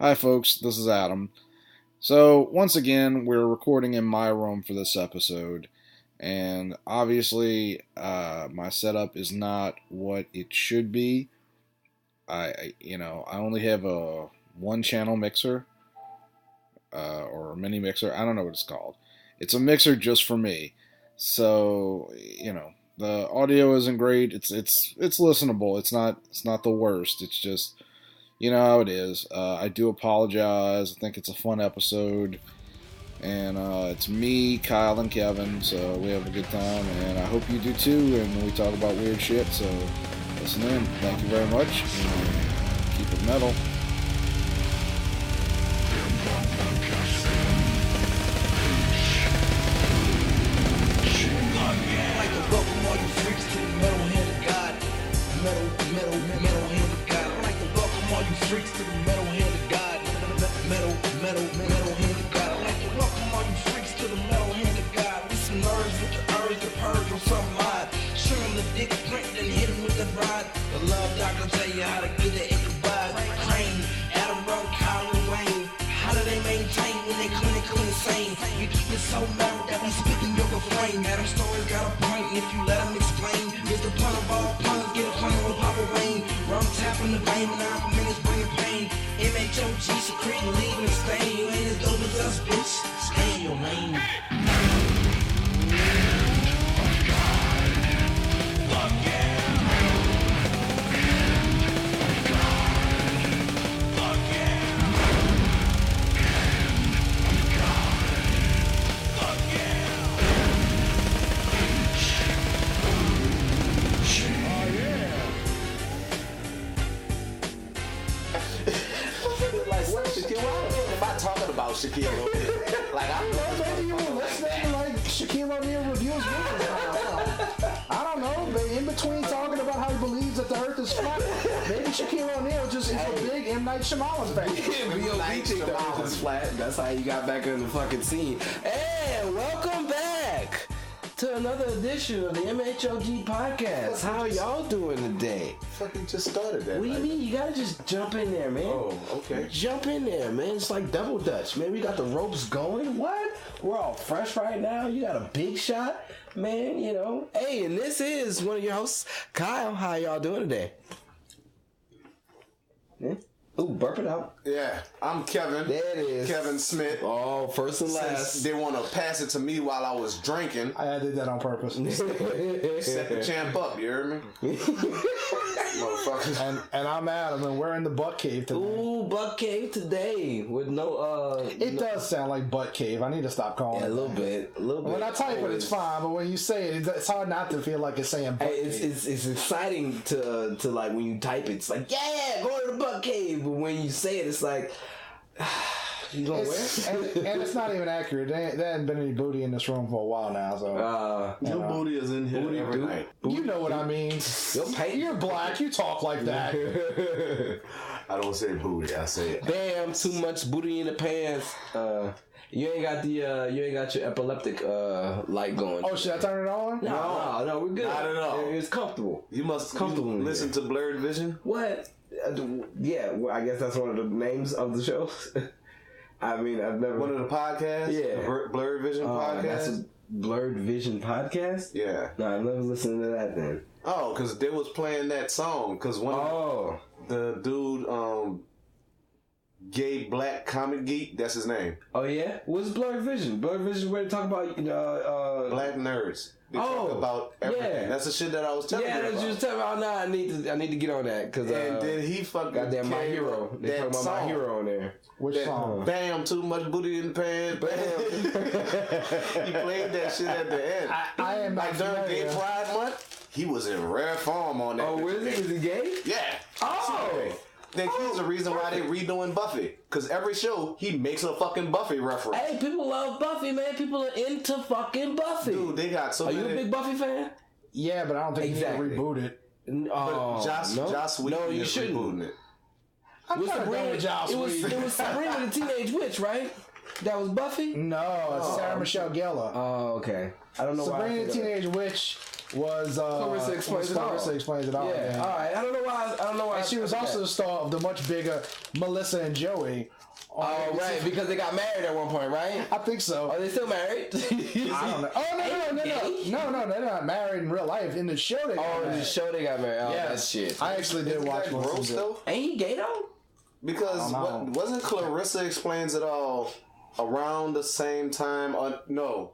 Hi folks, this is Adam. So once again, we're recording in my room for this episode, and obviously my setup is not what it should be. I only have a one-channel mixer, or a mini mixer. I don't know what it's called. It's a mixer just for me. So, the audio isn't great. It's listenable. It's not the worst. It's just, you know how it is. I do apologize. I think it's a fun episode. And it's me, Kyle, and Kevin. So we have a good time. And I hope you do too. And we talk about weird shit. So listen in. Thank you very much. And keep it metal. Freaks to the metal hand of God. Metal hand of God. I'd like to welcome all you freaks to the metal hand of God. We some nerds with the urge to purge on some mod. Show them the dick print, then hit them with the rod. The love doctor tell you how to get the Ichabod. Crane, Adam Rowe, Kyle and Wayne. How do they maintain when they clinically insane? We keep it so mellow that we spitting your refrain. Adam Story's got a point, and if you let him explain, it's the pun of all puns, get a pun with Papa Wayne. Rum tapping the vein, and I'm minutes bringing pain. MHOG secreting, leaving a stain. You ain't as dope as us, bitch. Stay in your lane. Shaquille O'Neal. Like, I don't know, maybe you were listening to like Shaquille O'Neal reviews movies now. I don't know, but in between talking about how he believes that the earth is flat, maybe Shaquille O'Neal just is a big M. Night Shyamalan fan. B.O.B. think the earth is flat. That's how you got back in the fucking scene. And welcome back to another edition of the MHOG podcast. How y'all doing today? Fucking just started that. What do you mean? You gotta just jump in there, man. Oh, okay. Jump in there, man. It's like double dutch, man. We got the ropes going. What? We're all fresh right now. You got a big shot, man. You know. Hey, and this is one of your hosts, Kyle. How y'all doing today? Yeah. Ooh, burp it out. Yeah, I'm Kevin. There it is. Kevin Smith. Oh, first and last. Since they want to pass it to me while I was drinking. I did that on purpose. Set the champ up, you heard me? Motherfuckers. And I'm Adam, and we're in the butt cave today. Ooh, butt cave today with no It does sound like butt cave. I need to stop calling yeah, it. a little bit. When I type it, it's fine, but when you say it, it's hard not to feel like it's saying butt cave. It's exciting to like when you type it, it's like, yeah, go to the butt cave. But when you say it, it's like, you gonna wear? And it's not even accurate. There hasn't been any booty in this room for a while now, so. Your booty is in here every night. You know what I mean. You're black. You talk like that. I don't say booty. I say damn, too much booty in the pants. You ain't got your epileptic light going. Oh, should I turn it on? No, we're good. Not at all. It's comfortable. You must comfortable. Listen to Blurred Vision. What? Yeah, well, I guess that's one of the names of the shows. I mean, I've never... One of the podcasts? Yeah. The Blurred Vision podcast? That's a Blurred Vision podcast? Yeah. No, I've never listened to that then. Oh, because they was playing that song. Because the dude, gay black comic geek, that's his name. Oh, yeah? What's Blurred Vision? Blurred Vision where they talk about... black nerds. They talk about everything. Yeah. That's the shit that I was telling you about. Yeah, that's just telling me. Oh, no, I need to get on that. Cause, and then he fucking goddamn My Hero. They talking about My Hero on there. Which song? Bam, too much booty in the pants. Bam. He played that shit at the end. I am like during Gay Pride Month, he was in rare form on that. Oh, is he gay? Yeah. Oh. Think he's the reason why they redoing Buffy. Because every show, he makes a fucking Buffy reference. Hey, people love Buffy, man. People are into fucking Buffy. Dude, they got so many... Are you a big Buffy fan? Yeah, but I don't think you need to reboot it. Joss Whedon is rebooting it. I'm kind of done with Joss Whedon. It was Sabrina the Teenage Witch, right? That was Buffy? No, it's Sarah Michelle Gellar. Oh, okay. I don't know Sabrina the Teenage Witch was Clarissa Explains It All. Clarissa Explains It All. Yeah. man. All right. I don't know why. And she was also the star of the much bigger Melissa and Joey. Oh, right, because they got married at one point, right? I think so. Are they still married? I don't know. Oh, no, they're not married in real life. In the show, they got Oh, in married. the show they got married. Oh, Yes. that's shit. I actually did watch that most gross of it. though? Ain't he gay though? Because I don't know. wasn't Clarissa Explains It All around the same time? No,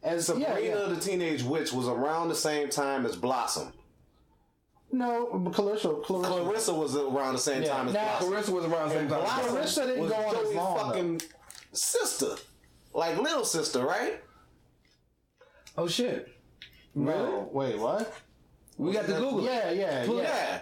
As Sabrina the Teenage Witch was around the same time as Blossom. No, Clarissa Clarissa was around the same time as Now, Blossom. Clarissa was around the same time. Blossom Clarissa didn't was go on as Joey's long, fucking sister, like little sister, right? Oh shit. No, wait, what? We got to Google. Yeah.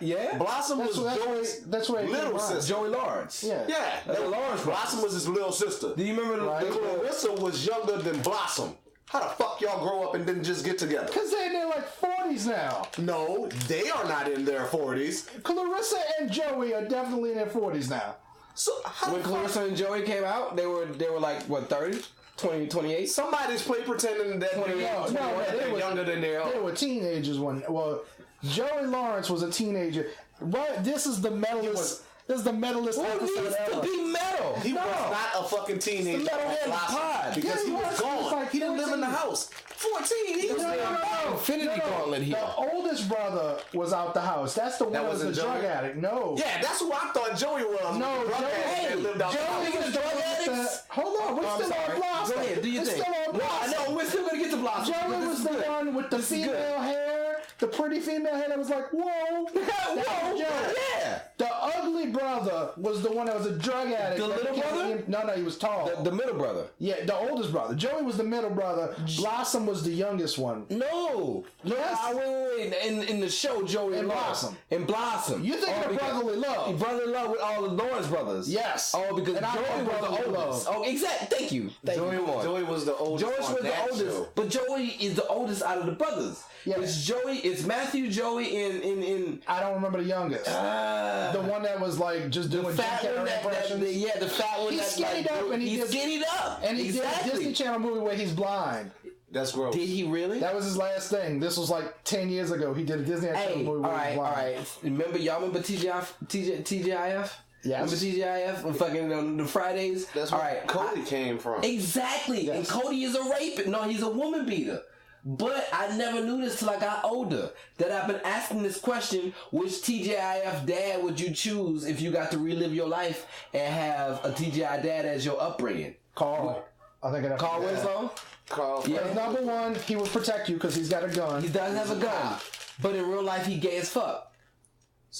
Yeah? Blossom was Joey's That's where it came little from. sister. Joey Lawrence. Yeah. Yeah, That's a Lawrence Blossom was his little sister. Do you remember Right. the Clarissa was younger than Blossom. How the fuck y'all grow up and didn't just get together? Because they're in their like 40s now. No, they are not in their 40s. Clarissa and Joey are definitely in their 40s now. So how when the fuck- Clarissa and Joey came out, they were like what 30, 20, 28? somebody's play pretending that No, they're younger than they They are. were teenagers when. Well, Joey Lawrence was a teenager. Right. This is the medalist. This is the medalist Who episode needs to ever. be metal? He was not a fucking teenager. It's the Metalhead Blossom, pod. because Yeah, he was he gone. was like he didn't live in the 14. house. 14. He was No. Infinity Gauntlet here. The oldest brother was out the house. That's the one that was a wasn't drug Joey? addict. No. Yeah, that's who I thought Joey was. No, the drug Joey- addict that hey, lived out the Joey house. was the drug one with the- addicts? Hold on, we're I'm still sorry. on Blossom. Go ahead, do your We're thing. still on No, I Blossom. know, we're still gonna get to Blossom. Joey This was is the good. one with the This is good. female hair, the pretty female hair that was like, whoa. That was Joey. Yeah. The ugly brother was the one that was a drug addict. The that little became- brother? No, he was tall. The middle brother. Yeah, the oldest brother. Joey was the middle brother. Blossom was the youngest one. No. Yes. Wait. In the show, Joey In Lawrence. Blossom. In Blossom. You think of because- brotherly love? Brotherly love with all the Lawrence brothers. Yes. Oh, because And I Joey love was brotherly the oldest. love. Oh, exactly. Thank you. Joey was the oldest. Joey on was the that oldest, show. but Joey is the oldest out of the brothers. Yeah. It's Matthew, Joey, in I don't remember the youngest. The one that was like just doing Jim fat one Carrey impressions. the fat one. He that, skinnied up and he did- skinnied up, And he did a Disney Channel movie where he's blind. That's gross. Did he really? That was his last thing. This was like 10 years ago. He did a Disney Channel Hey, movie all where right, he's all blind. right. Remember TGIF? Yes. Remember TGIF on fucking on the Fridays? That's all where right. Cody came from. Exactly. Yes. And Cody is a rapist. No, he's a woman beater. But I never knew this till I got older. That I've been asking this question: which TGIF dad would you choose if you got to relive your life and have a TGI dad as your upbringing? Carl. I think Carl Winslow? Carl. Yeah. Number one, he will protect you because he's got a gun. He doesn't have a gun. But in real life, he gay as fuck.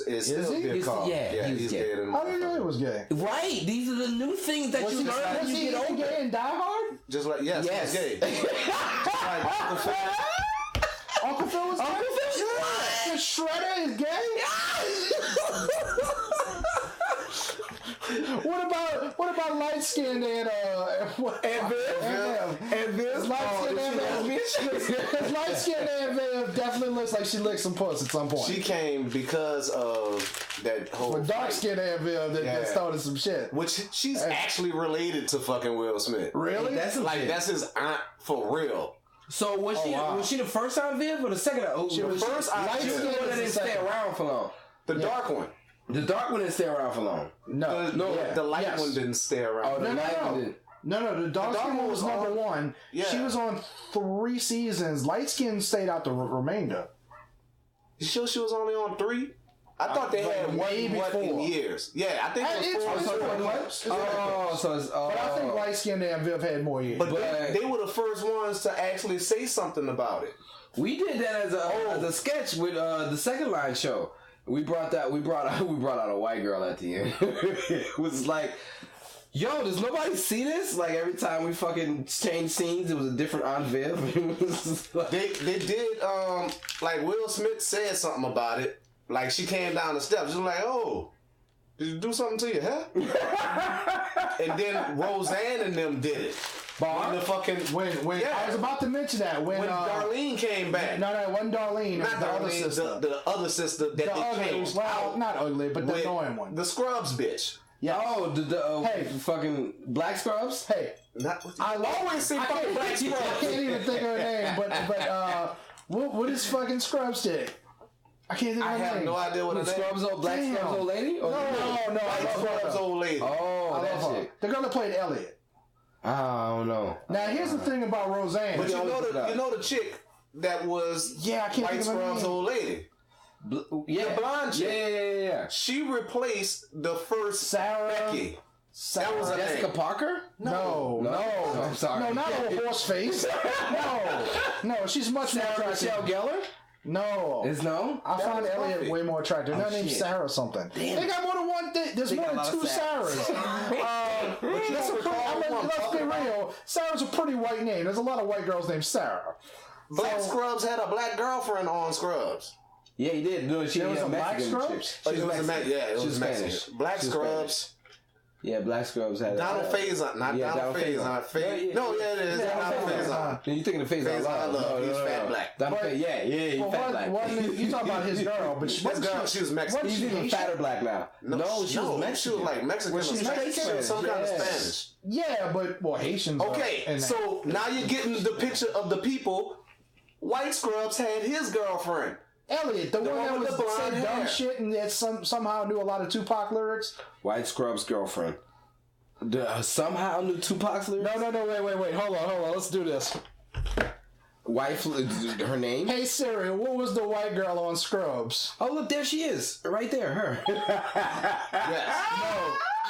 It's still he? good Carl. Yeah, he's he's gay. gay. than I didn't know he was gay. Right. These are the new things that Was you he, learn was when you he get even older. gay in Die Hard? Just like yes, Yes. he's gay. Just like Uncle Phil. Uncle Phil was gay? Uncle Phil The Shredder is gay? What about light skinned and And this light skinned and light skinned and Viv definitely looks like she licked some puss at some point. She came because of that whole But dark fight, skinned and Viv that Yeah. started some shit. which she's actually related to fucking Will Smith. Really? That's some Like shit. that's his aunt for real. So was she the first time Viv or the second? She was first She Aunt was the Viv. one that didn't stay around for long. The dark one. The dark one didn't stay around for long. No. The light Yes. one didn't stay around. Oh, No, the dark skin one was number one. Yeah. She was on 3 seasons. Light skin stayed out the remainder. You sure she was only on 3? I thought they had maybe one in 4. years. Yeah, I think it was 4 It's or really 4. close. Oh, so it's But I think light skinned and Viv had more years. But they were the first ones to actually say something about it. we did that as a sketch with the second line show. We brought out a white girl at the end. It was like, yo, does nobody see this? Like every time we fucking changed scenes, it was a different Aunt Viv. It was like, They did like Will Smith said something about it. Like she came down the steps, she was like, "Oh, did you do something to your hair?" And then Roseanne and them did it. Barr? When the fucking When yeah. I was about to mention that when Darlene came back. no, it wasn't Darlene. It was Not the other Darlene, sister. the other sister that The they ugly, changed well, out. not ugly, but the with annoying one. The Scrubs bitch. Yeah. oh, the Hey. fucking Black Scrubs. Hey, Not, I always see fucking Black I Scrubs. can't even think of her name, but What is fucking Scrubs chick? I can't think of I her have name. no idea what her name. Scrubs old black Damn. Scrubs old lady? Or No, I love Scrubs her. old lady. Oh, I that love her. chick. The girl that played Elliot. I don't know. Now here's the thing about Roseanne. But you always look it up. know the chick that was Yeah, I can't White think of her Scrubs name. old lady. Yeah, The blonde chick. Yeah. She replaced the first Sarah. Becky. That was her Jessica name. Parker? No. I'm sorry. No, not a horse face. No, she's much more Sarah attractive. Michelle Gellar? No. Is no? I find was Elliot Buffy. way more attractive. Her name's shit. Sarah something. They got more than one thing. There's more got a than lot two of Sarahs. That's a pretty, I mean, let's be real. Sarah's a pretty white name. There's a lot of white girls named Sarah. Black Scrubs had a black girlfriend on Scrubs. Yeah, he did. No, she There was was a black Mexican Scrubs? chick. Oh, She it was was Mexican. it She was was Mexican. Spanish. Black She was Scrubs. Yeah, Black Scrubs had Donald Faison. Not Yeah, Donald Donald Faison. Faison. Yeah. No, yeah, it is. Donald Faison. You thinking of Faison Faison I Love? love. He's fat black. Donald But- Faison, yeah, he's Well, fat black. you talking about his girl, but This girl, she was Mexican. He's even fatter black now. No, she was Mexican. She was like Mexican. Was she or Spanish. Mexican? She was some kind of Yes. Spanish. Yeah, but Haitians. Okay, are in that. so now you're getting the picture of the people. White Scrubs had his girlfriend. Elliot, the one that one with was the blonde said dumb hair. shit and that somehow knew a lot of Tupac lyrics. White Scrubs girlfriend. Somehow knew Tupac's lyrics? No, wait, hold on, let's do this. Wife, her name? Hey Siri, what was the white girl on Scrubs? Oh, look, there she is. Right there, her.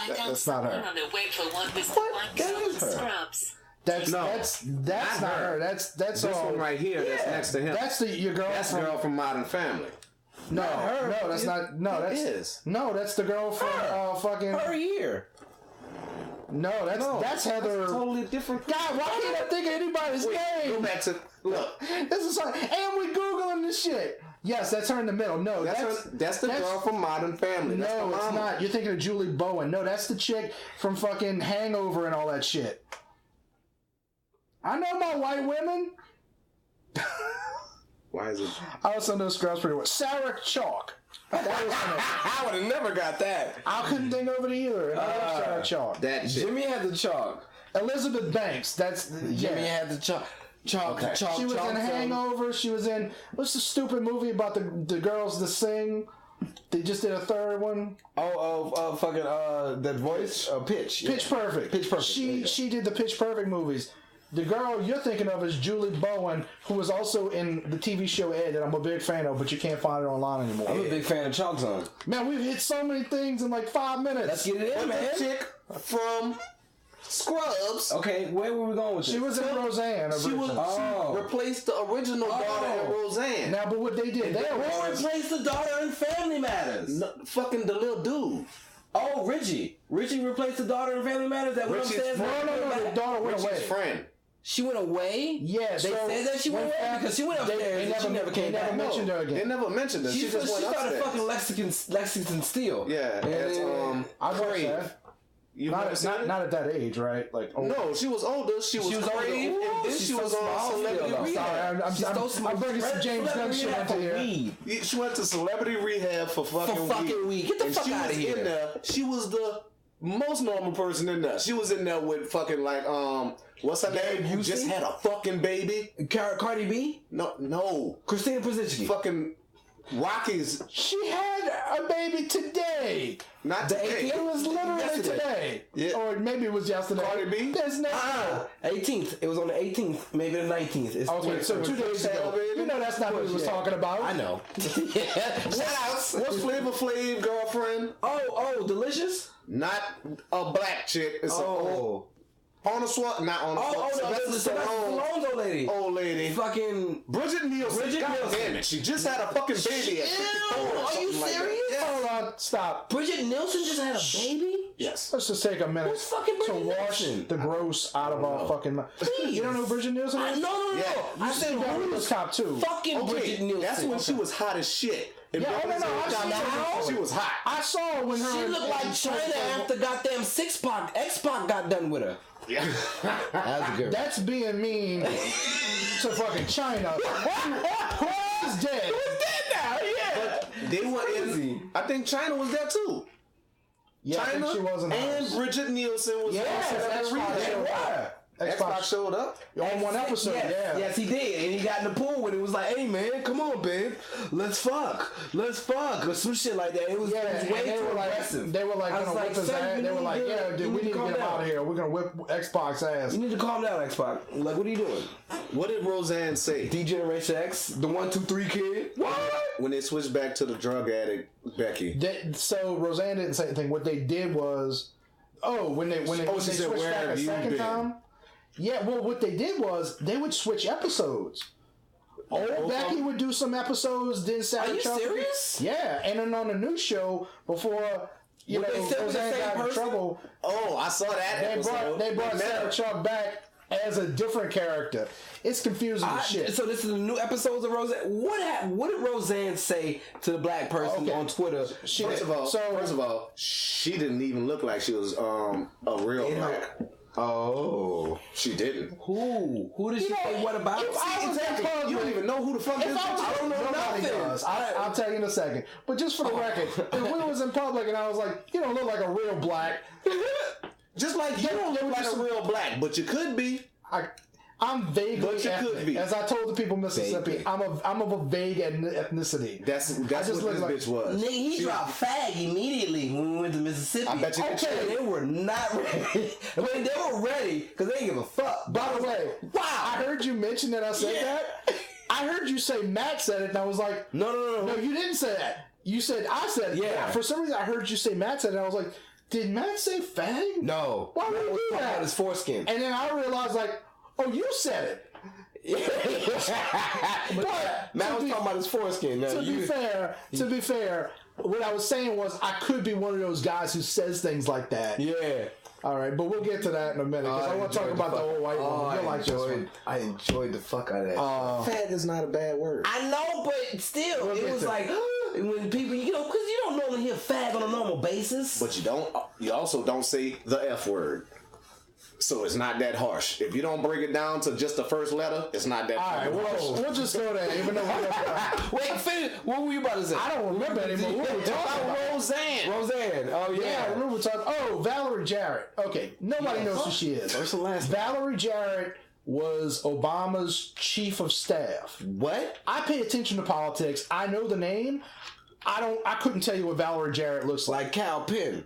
Yes. That's not her. On the way for one with What? one That girl is her. Scrubs. That's No, that's not not her. her. That's This all. one right here that's next to him. That's your girl. That's the from, girl from Modern Family. No, her. no, that's not. No, It that's is. No, that's the girl from fucking. Her here. No, that's Heather. Totally different. God, why can't I think of anybody's Go name? back to look. This is like, and we googling this shit. Yes, that's her in the middle. No, That's the girl from Modern Family. That's No, the it's mama. not. You're thinking of Julie Bowen. No, that's the chick from fucking Hangover and all that shit. I know my white women. Why is it? I also know Scrubs pretty well. Sarah Chalk. That was her name. I would have never got that. I couldn't think of it either. And I love Sarah Chalk. That shit. Jimmy had the chalk. Elizabeth Banks. That's Jimmy had the chalk. Chalk. She was in Hangover. She was in what's the stupid movie about the girls that sing? They just did a third one. Fucking that voice, Pitch. Pitch Perfect. Pitch Perfect. She did the Pitch Perfect movies. The girl you're thinking of is Julie Bowen, who was also in the TV show Ed that I'm a big fan of, but you can't find it online anymore. I'm a big fan of Chalk Zone. Man, we've hit so many things in like 5 minutes. Let's get it in, man. The chick from Scrubs. Okay, where were we going with this? She was in Roseanne. She was originally. she replaced the original daughter in Roseanne. Now, but what they did there Who was replaced the daughter in Family Matters? No, fucking the little dude. Oh, Richie. Richie replaced the daughter in Family Matters? That what I'm Richie's saying? no. The daughter went Richie's away. friend. She went away? Yeah, They so said that she went when away because she went upstairs and she never came They never back. mentioned her They again. never mentioned her. She She just went started upstairs. fucking Lexington Steel. Yeah, it's I watched Crave. that. You Not never at, seen not, it? not at that age, right? Like, oh, No, she was older. She was was older. Crave, Ooh, and then she's she so was small on Celebrity still, though. Rehab. Sorry, I'm bringing some James Gunn shit into here. She went to Celebrity Rehab for fucking week. Get the and fuck she outta was here. In there. She was the most normal person in there. She was in there with fucking like what's her name? Who just had a fucking baby? Cardi B? No, Christina Pazicki. fucking Rockies. She had a baby today. Not The today. 18th? It was literally Yesterday. today. Yeah. Or maybe it was yesterday. Cardi B? There's no. 18th. It was on the 18th, maybe the 19th. It's Okay, so 2 days ago. You know that's not what he was talking about. I know. Shout outs. What's Flavor Flav girlfriend? Oh, Delicious? Not a black chick. It's a old, on a swat. Not on a swat. Sylvester Stallone's old lady. Old lady. Fucking Bridget Nielsen. Bridget God Nielsen. damn it. She just had a fucking baby at 54 or Are you something like that. serious? Yes. Hold on, stop. Bridget Nielsen just had a baby? Yes. Let's just take a minute Who's fucking to Bridget wash Nielsen? the gross out of our fucking mouth. You don't know who Bridget Nielsen is? No. Yeah. I said Beverly Hills who's Cop 2. fucking Bridget Nielsen? That's when she was hot as shit. And Yeah, Beverly no, Hills I've Cop seen her two, she was hot. I saw her when her. She looked like China after goddamn X-Pac got done with her. Yeah. That was a good one. That's being mean to fucking China. Who's dead? They were in. I think China was there too. Yeah, I China think she was in the and house. Bridget Nielsen was Yes, also that's in why rehab. they were. Xbox showed up. on one episode. Yes, Yeah. yes, he did, and he got in the pool and it was like, "Hey man, come on, babe, let's fuck," or some shit like that. It was, Yeah, it was and way they too were like, aggressive. they were like, I was gonna whip his son, ass. you They were need like, to- yeah, dude, we need to calm get him down. out of here. We're gonna whip Xbox ass. You need to calm down, Xbox. Like, what are you doing? What did Roseanne say D-Generation X, the 1, 2, 3 kid. What? when they switched back to the drug addict Becky? So Roseanne didn't say anything. What they did was, when they she said, switched "Where back a have you second been?" time. Yeah, well, what they did was they would switch episodes. Old Becky would do some episodes, then Sarah Are you Chuck would- serious? Yeah, and then on the new show before Would they still be the Roseanne same got in person? trouble, Oh, I saw that episode. they brought With Sarah Meta. Chuck back as a different character. It's confusing as shit. So this is the new episodes of Roseanne. What did Roseanne say to the black person Okay. on Twitter? First of all, she didn't even look like she was a real black. Oh, She didn't. who did she say what about? if I was in public- You don't even know who the fuck this If I was, bitch is. don't know nobody nothing. does. I'll tell you in a second. But just for the record, if we was in public and I was like, you don't look like a real black, Just like you don't look like a real black, but you could be. I'm vaguely But you could ethnic. be. As I told the people in Mississippi, Vaguely. I'm of a vague ethnicity. That's just what look this like- bitch was. Nigga, he She- dropped fag immediately when we went to Mississippi. I bet you could Okay, check. they were not ready. I mean, they were ready because they didn't give a fuck. By the way, wow. I heard you mention that I said that. I heard you say Matt said it, and I was like, No. no, you didn't say that. You said I said it. Yeah. For some reason, I heard you say Matt said it, and I was like, did Matt say fag? No. Why would Matt he was do talking that? about his foreskin. And then I realized, like, oh, you said it. But Matt to was be- talking about his foreskin. Now, to be fair, what I was saying was I could be one of those guys who says things like that. yeah. All right, but we'll get to that in a minute because I want to talk about the old white woman. You'll like this one. I enjoyed the fuck out of that. Fat is not a bad word. I know, but still, We'll it get was to like when people, because you don't normally hear fag on a normal basis. But you also don't say the F word. So it's not that harsh. If you don't break it down to just the first letter, it's not that All right, harsh. we'll just go there, even though we Wait, finish. What were you about to say? I don't remember anymore. What were we talking about? Roseanne. Roseanne. Oh yeah. Yeah, I remember we talking. Oh, Valerie Jarrett. Okay, nobody knows who she is. First and last. Valerie Jarrett was Obama's chief of staff. What? I pay attention to politics. I know the name. I couldn't tell you what Valerie Jarrett looks like. Like Cal Penn.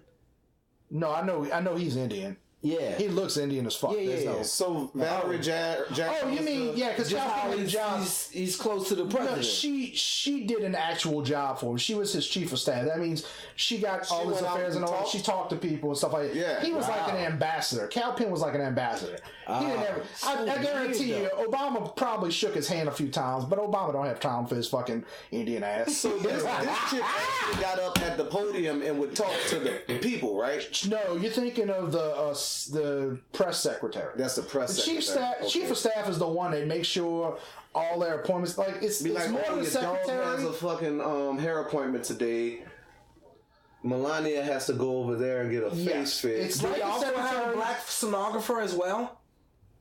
No, I know he's Indian. Yeah. He looks Indian as fuck. Yeah, There's yeah. no- So Valerie Jackson. Oh, you mean because Just how he's close to the president. No, she did an actual job for him. She was his chief of staff. That means she got all his went out affairs and and all. talked? She talked to people and stuff like that. Yeah, He was like an ambassador. Cal Penn was like an ambassador. He didn't have. I guarantee you, Obama probably shook his hand a few times, but Obama don't have time for his fucking Indian ass. So this chick actually got up at the podium and would talk to the people, right? No, you're thinking of the press secretary. That's the press The chief secretary. staff. Chief of staff is the one that makes sure all their appointments. Like it's Be like, more oh, than your the dog has secretary. a fucking hair appointment today. Melania has to go over there and get a face fit. It's Do like you the also have a secretary. black stenographer as well?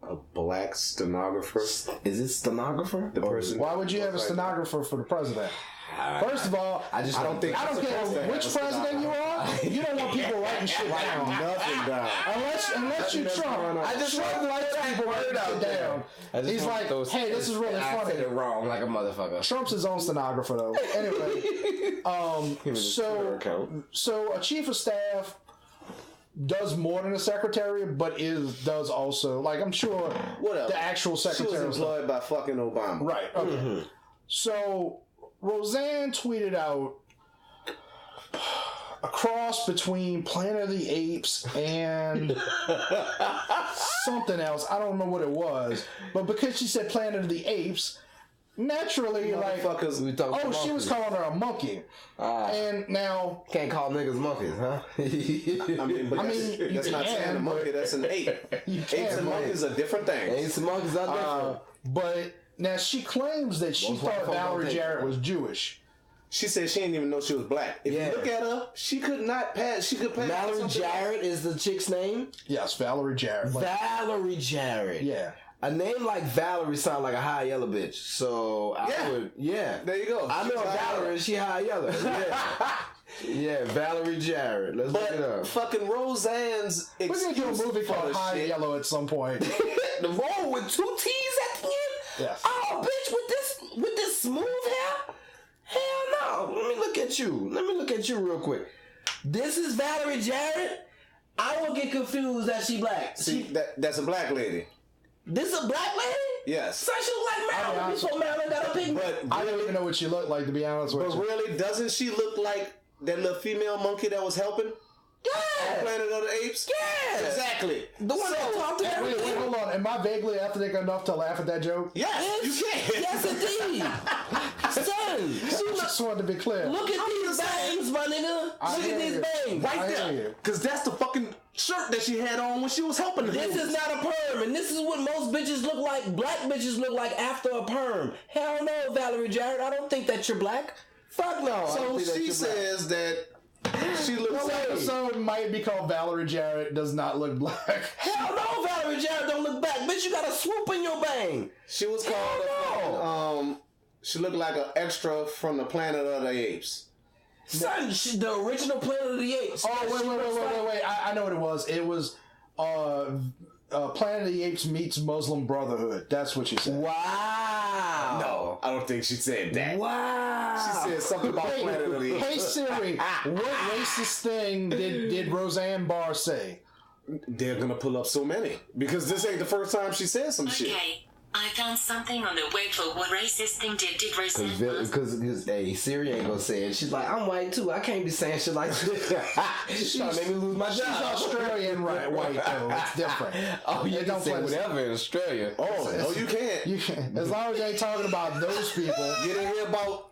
a black stenographer. Is it stenographer? The person. Why would you have a stenographer for the president? First of all, I just don't think. I don't care which president you are. You don't want people writing shit down. Nothing down. Unless you Trump. I just Trump want likes people writing shit down. He's like, hey, this is really I said funny. it wrong, like a motherfucker. Trump's his own stenographer though. Anyway, so a chief of staff does more than a secretary, but does also, like, I'm sure Whatever. the actual She secretary was employed by fucking Obama. right. Okay. So Roseanne tweeted out a cross between Planet of the Apes and something else. I don't know what it was, but because she said Planet of the Apes, naturally, like, Motherfuckers. oh, she was calling her a monkey. And now, Can't call niggas monkeys, huh? I mean, but that's not can, saying a monkey, that's an ape. Apes and monkeys are different things. Ain't some monkeys out there. but now she claims that she Most white thought folk don't Valerie take Jarrett it. was Jewish. She said she didn't even know she was black. If Yeah. you look at her, she could not pass. She could pass. Mallory something Jarrett is the chick's name. Yes, Valerie Jarrett. Like, Valerie Jarrett. yeah. A name like Valerie sounds like a high yellow bitch. So I Yeah. would, yeah. There you go. I know She's a high Valerie, yellow. she high yellow. Yeah. Yeah, Valerie Jarrett. Let's look it But up. fucking Roseanne's We're gonna do a excuse movie for called the High shit. Yellow at some point. The role with 2 T's at the end? Yes. Oh, bitch, with this smooth hair? Hell no. Let me look at you real quick. This is Valerie Jarrett? I will get confused that she black. See, that's a black lady. This a black lady? Yes. So she look like Marilyn before Marilyn got a pigment. But I don't even know what she looked like, to be honest with But you. really, doesn't she look like that little female monkey that was helping? Yeah. Planet of the Apes? Yeah. Exactly. The one that talked to Wait, everything. hold on. Am I vaguely athletic enough to laugh at that joke? Yes, you can. Yes, indeed. Son, I just wanted to be clear. look at these bangs, my nigga. I Look at hear these you. bangs. Right I hear there. you. Because that's the fucking shirt that she had on when she was helping the This dudes. is not a perm, and this is what most bitches look like. Black bitches look like after a perm. Hell no, Valerie Jarrett. I don't think that you're black. Fuck no. I So don't think that she you're black. says that she looks This like... episode might be called Valerie Jarrett Does Not Look Black. Hell no, Valerie Jarrett don't look back. Bitch, you got a swoop in your bang. She was called... she looked like an extra from the Planet of the Apes. Son, the original Planet of the Apes. Oh, wait. I know what it was. It was Planet of the Apes meets Muslim Brotherhood. That's what she said. Wow. No, I don't think she said that. Wow. She said something about Planet of the Apes. Hey Siri, what racist thing did Roseanne Barr say? They're gonna pull up so many. Because this ain't the first time she said some shit. Okay, I found something on the web for what racist thing did Roseanne Barr. Because hey, Siri ain't gonna say it. She's like, I'm white too. I can't be saying shit like this. She's trying to make me lose my She's job. Australian white though. It's different. Oh, you They don't say play the- whatever in Australia. Oh, no, you can't. You can, as long as you ain't talking about those people. You didn't hear about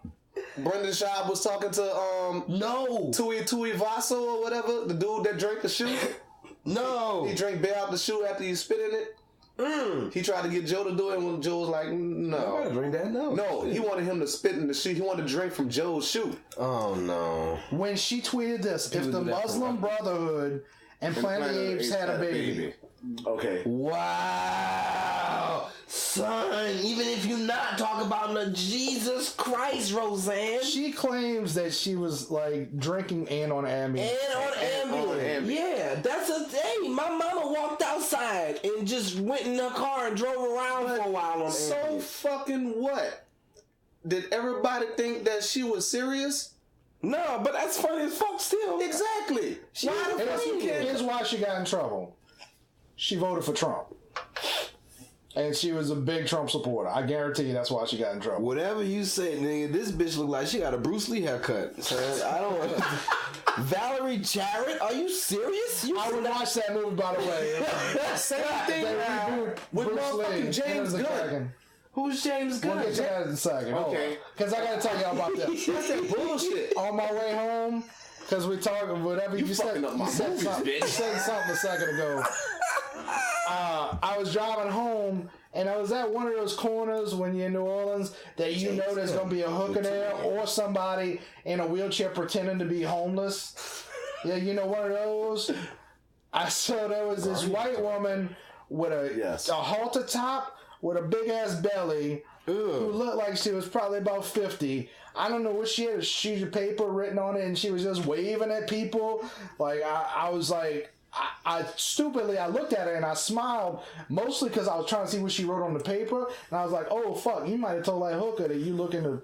Brendan Schaub was talking to No. Tui Vaso or whatever, the dude that drank the shoe. No. He drank beer out the shoe after you spit in it. He tried to get Joe to do it when Joe was like, I gotta no. drink that. No, he wanted him to spit in the shoe. He wanted to drink from Joe's shoe. Oh no. When she tweeted this, if the do that for Muslim Brotherhood and Planet of the Apes had a baby. Okay. Wow. Son, even if you not talk about the Jesus Christ, Roseanne. She claims that she was like drinking and on Ambien. And on Ambien. Yeah, that's a thing. My mama walked outside and just went in her car and drove around for a while on So Ambien. fucking what? Did everybody think that she was serious? No, but that's funny as fuck still. Exactly. Why the fuck you can't? Here's why she got in trouble. She voted for Trump. And she was a big Trump supporter. I guarantee you that's why she got in trouble. Whatever you say, nigga, this bitch look like she got a Bruce Lee haircut. So I don't. Valerie Jarrett, are you serious? I would watch that movie, by the way. Same thing They reboot with Bruce motherfucking Lee. James It was a Gunn. second. Who's James Gunn? We'll get to that in a second. Okay. Because I got to tell y'all about this. That's that bullshit. On my way home, because we're talking, whatever you said, fucking up my you said movies, something, bitch. you said something a second ago. I was driving home, and I was at one of those corners when you're in New Orleans that you know there's going to be a hooker there or somebody in a wheelchair pretending to be homeless. Yeah, you know, one of those. I saw there was this white woman with a halter top with a big ass belly who looked like she was probably about 50. I don't know what she had, a sheet of paper written on it, and she was just waving at people. Like, I was like, I stupidly, I looked at her and I smiled, mostly because I was trying to see what she wrote on the paper, and I was like, oh fuck, you might have told that hooker that you looking to,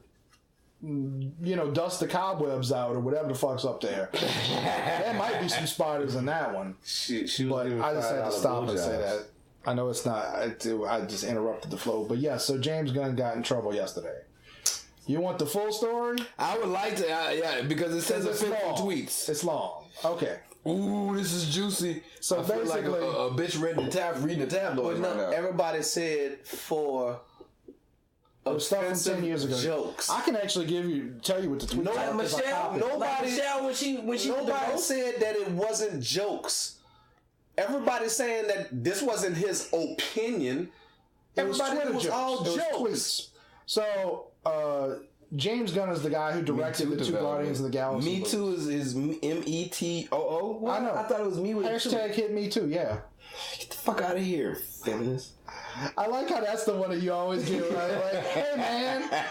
you know, dust the cobwebs out or whatever the fuck's up there. There might be some spiders in that one. She But was I just had to stop and say blowjobs. that. I know it's not, I just interrupted the flow, but yeah, so James Gunn got in trouble yesterday. You want the full story? I would like to, yeah, because it says It's offensive long. tweets. It's long. Okay. Ooh, this is juicy. So I feel like basically- a bitch reading the tabloid But right no, now. everybody said for It was stuff from offensive 10 years ago. jokes. I can actually tell you what the tweet No, are, 'cause I Michelle, copied it. nobody- Michelle, when she Nobody said that it wasn't jokes. Everybody's saying that this wasn't his opinion. It was Everybody Twitter it was jokes. all It was jokes. tweets. So, James Gunn is the guy who directed the two Guardians of the Galaxy. Me Too is METOO. What? I know. I thought it was me with Hashtag hit me too, yeah. Get the fuck out of here, feminist. I like how that's the one that you always give, right? Like, hey man,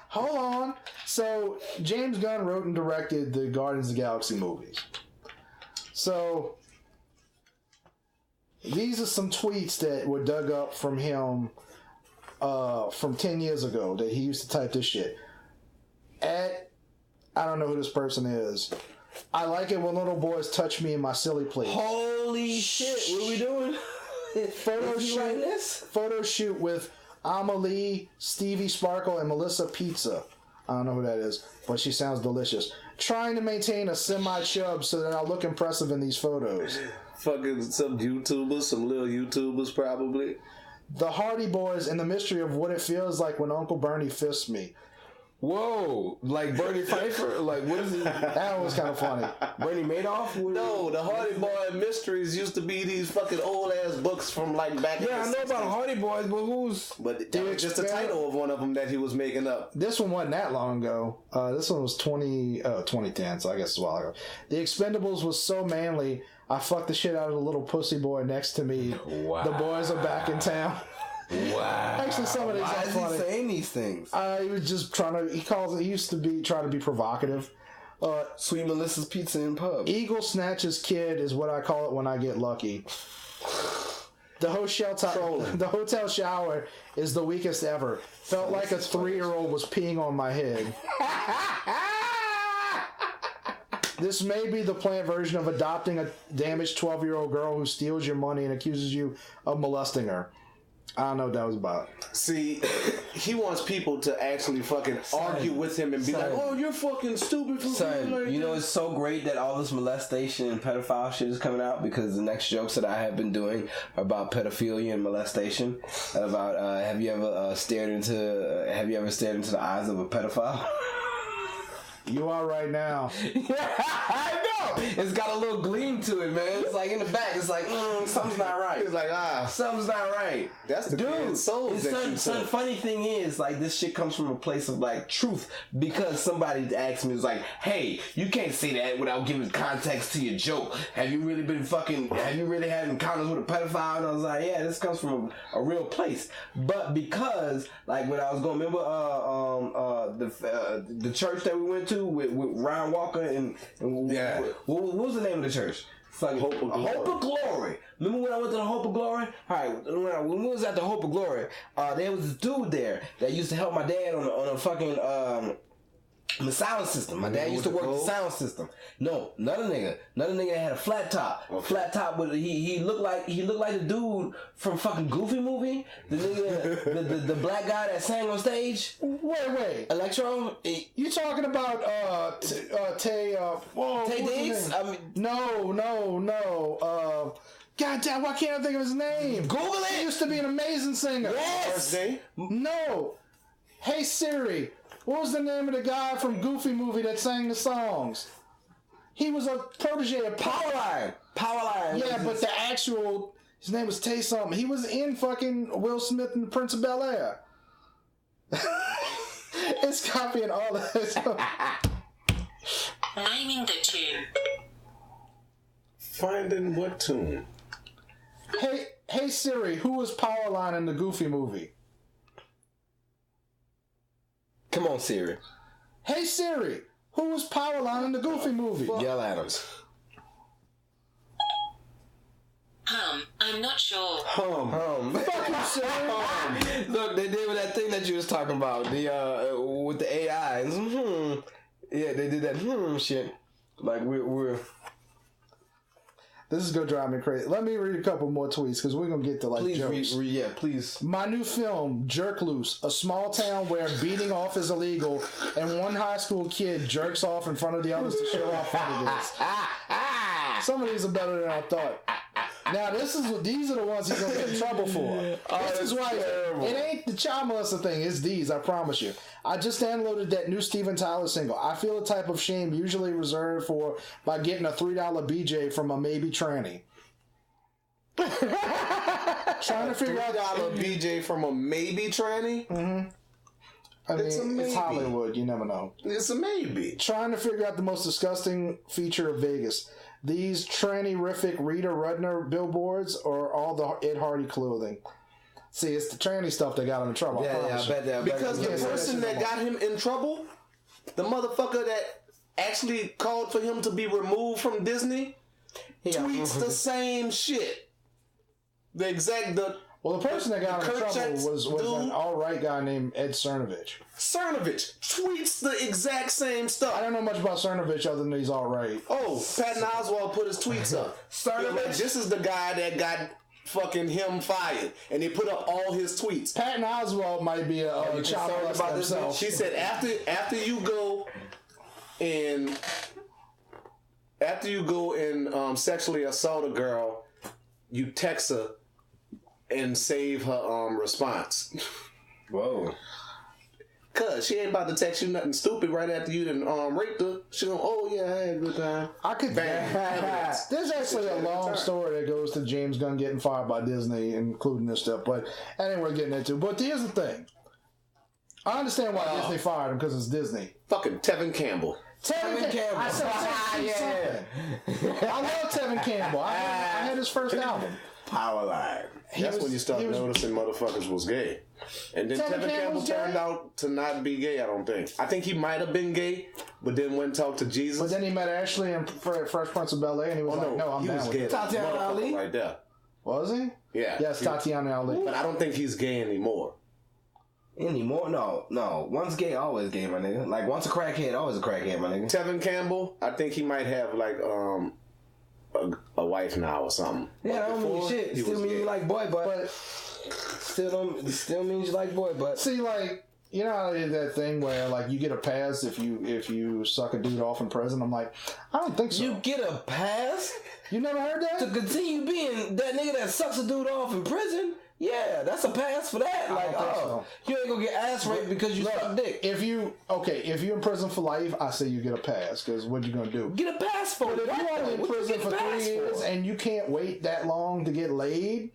Hold on. So, James Gunn wrote and directed the Guardians of the Galaxy movies. So, these are some tweets that were dug up from him from 10 years ago that he used to type this shit. I don't know who this person is. I like it when little boys touch me in my silly place. Holy shit, what are we doing? Photo shoot with Amelie, Stevie Sparkle, and Melissa Pizza. I don't know who that is, but she sounds delicious. Trying to maintain a semi-chub so that I look impressive in these photos. Fucking some YouTubers, some little YouTubers probably. The Hardy Boys and the mystery of what it feels like when Uncle Bernie fists me. Whoa, like Bernie Pfeiffer? Like, what is it? That was kind of funny. Bernie Madoff? No, the Hardy Boy Mysteries used to be these fucking old ass books from like back. Yeah, I know about Hardy Boys, but who's? But that was just the title of one of them that he was making up. This one wasn't that long ago. This one was 2010, so I guess it's a while ago. The Expendables was so manly, I fucked the shit out of the little pussy boy next to me. Wow. The boys are back in town. Wow. Actually, some of these are funny. Why is he saying these things? He was just trying to. He used to be trying to be provocative. Sweet Melissa's Pizza and Pub. Eagle Snatches Kid is what I call it when I get lucky. The hotel shower is the weakest ever. Felt like a 3-year-old was peeing on my head. This may be the planned version of adopting a damaged 12-year-old girl who steals your money and accuses you of molesting her. I don't know what that was about. See, he wants people to actually fucking argue with him and be like, "Oh, you're fucking stupid for being like you know, this." it's so great that all this molestation and pedophile shit is coming out because the next jokes that I have been doing are about pedophilia and molestation. About have you ever stared into the eyes of a pedophile? You are right now. Yeah, I know. It's got a little gleam to it, man. It's like in the back. It's like something's not right. It's like something's not right. That's the dude. Souls that you took. Funny thing is, like, this shit comes from a place of like truth because somebody asked me, was like, "Hey, you can't say that without giving context to your joke. Have you really had encounters with a pedophile?" And I was like, "Yeah, this comes from a real place." But because, like, when I was going, remember the church that we went to with Ryan Walker and yeah, what was the name of the church? Hope of Glory. Remember when I went to the Hope of Glory? Alright, when we was at the Hope of Glory, there was this dude there that used to help my dad on a fucking the sound system. My dad used to work the sound system. No, another nigga that had a flat top. Okay. Flat top with he looked like the dude from fucking Goofy movie. The nigga, the black guy that sang on stage. Wait. Electro. You talking about Tay Diggs? I mean, no. God damn, why can't I think of his name? Google it. He used to be an amazing singer. Yes. First day? No. Hey Siri, what was the name of the guy from Goofy movie that sang the songs? He was a protege of Powerline. Yeah, but the actual, his name was Tay something. He was in fucking Will Smith and the Prince of Bel-Air. It's copying all of this. Naming the tune. Finding what tune? Hey Siri, who was Powerline in the Goofy movie? Come on, Siri. Hey Siri, who was Powerline in the Goofy movie? Yell at him. I'm not sure. Fuck you, Siri. Look, they did with that thing that you was talking about, the with the AI. Yeah, they did that shit. Like we're. This is gonna drive me crazy. Let me read a couple more tweets because we're gonna get to like jokes. Please. My new film, Jerk Loose, a small town where beating off is illegal, and one high school kid jerks off in front of the others to show how fun it is. Some of these are better than I thought. Now these are the ones he's gonna get in trouble for. This is why it ain't the child molester thing. It's these. I promise you. I just downloaded that new Steven Tyler single. I feel a type of shame usually reserved for by getting a $3 BJ from a maybe tranny. Trying to figure out $3 BJ from a maybe tranny. Mm-hmm. I mean, it's Hollywood. You never know. It's a maybe. Trying to figure out the most disgusting feature of Vegas. These tranny-rific Rita Rudner billboards or all the Ed Hardy clothing. See, it's the tranny stuff that got him in trouble. Yeah, I bet that. Because the person that got him in trouble, the motherfucker that actually called for him to be removed from Disney, tweets the same shit. The person that got him in trouble was an all-right guy named Ed Cernovich. Cernovich tweets the exact same stuff. I don't know much about Cernovich other than he's all-right. Oh, Patton Oswalt put his tweets up. Cernovich, this is the guy that got fucking him fired, and they put up all his tweets. Patton Oswalt might be a child molester himself. She said after you go and sexually assault a girl, you text her and save her response. Whoa. Cause she ain't about to text you nothing stupid right after you done raped her. She gonna, oh yeah, I had a good time. I could. There's actually a long story that goes to James Gunn getting fired by Disney, including this stuff, but that ain't worth getting into. But here's the thing. I understand why Disney fired him, because it's Disney. Fucking Tevin Campbell. Tevin Campbell. I said I love Tevin Campbell. I had his first album. Powerline. That's when you start noticing motherfuckers was gay. And then Tevin Campbell turned out to not be gay, I don't think. I think he might have been gay, but then went and talked to Jesus. But then he met Ashley in Fresh Prince of Bel-Air, and he was like, no, I'm down with it. Tatiana Ali? Right there. Was he? Yeah. Yes, Tatiana Ali. But I don't think he's gay anymore. Anymore? No. Once gay, always gay, my nigga. Like, once a crackhead, always a crackhead, my nigga. Tevin Campbell, I think he might have, like, a wife now or something. Yeah, that don't mean shit. Still mean you like boy, but still means you like boy, but see, like, you know how they did that thing where like you get a pass if you suck a dude off in prison? I'm like, I don't think so. You get a pass? You never heard that? To continue being that nigga that sucks a dude off in prison? Yeah, that's a pass for that. Like, you ain't gonna get ass raped because you suck dick. If you're in prison for life, I say you get a pass, because what you gonna do? Get a pass for it. But if you're only in prison for 3 years and you can't wait that long to get laid,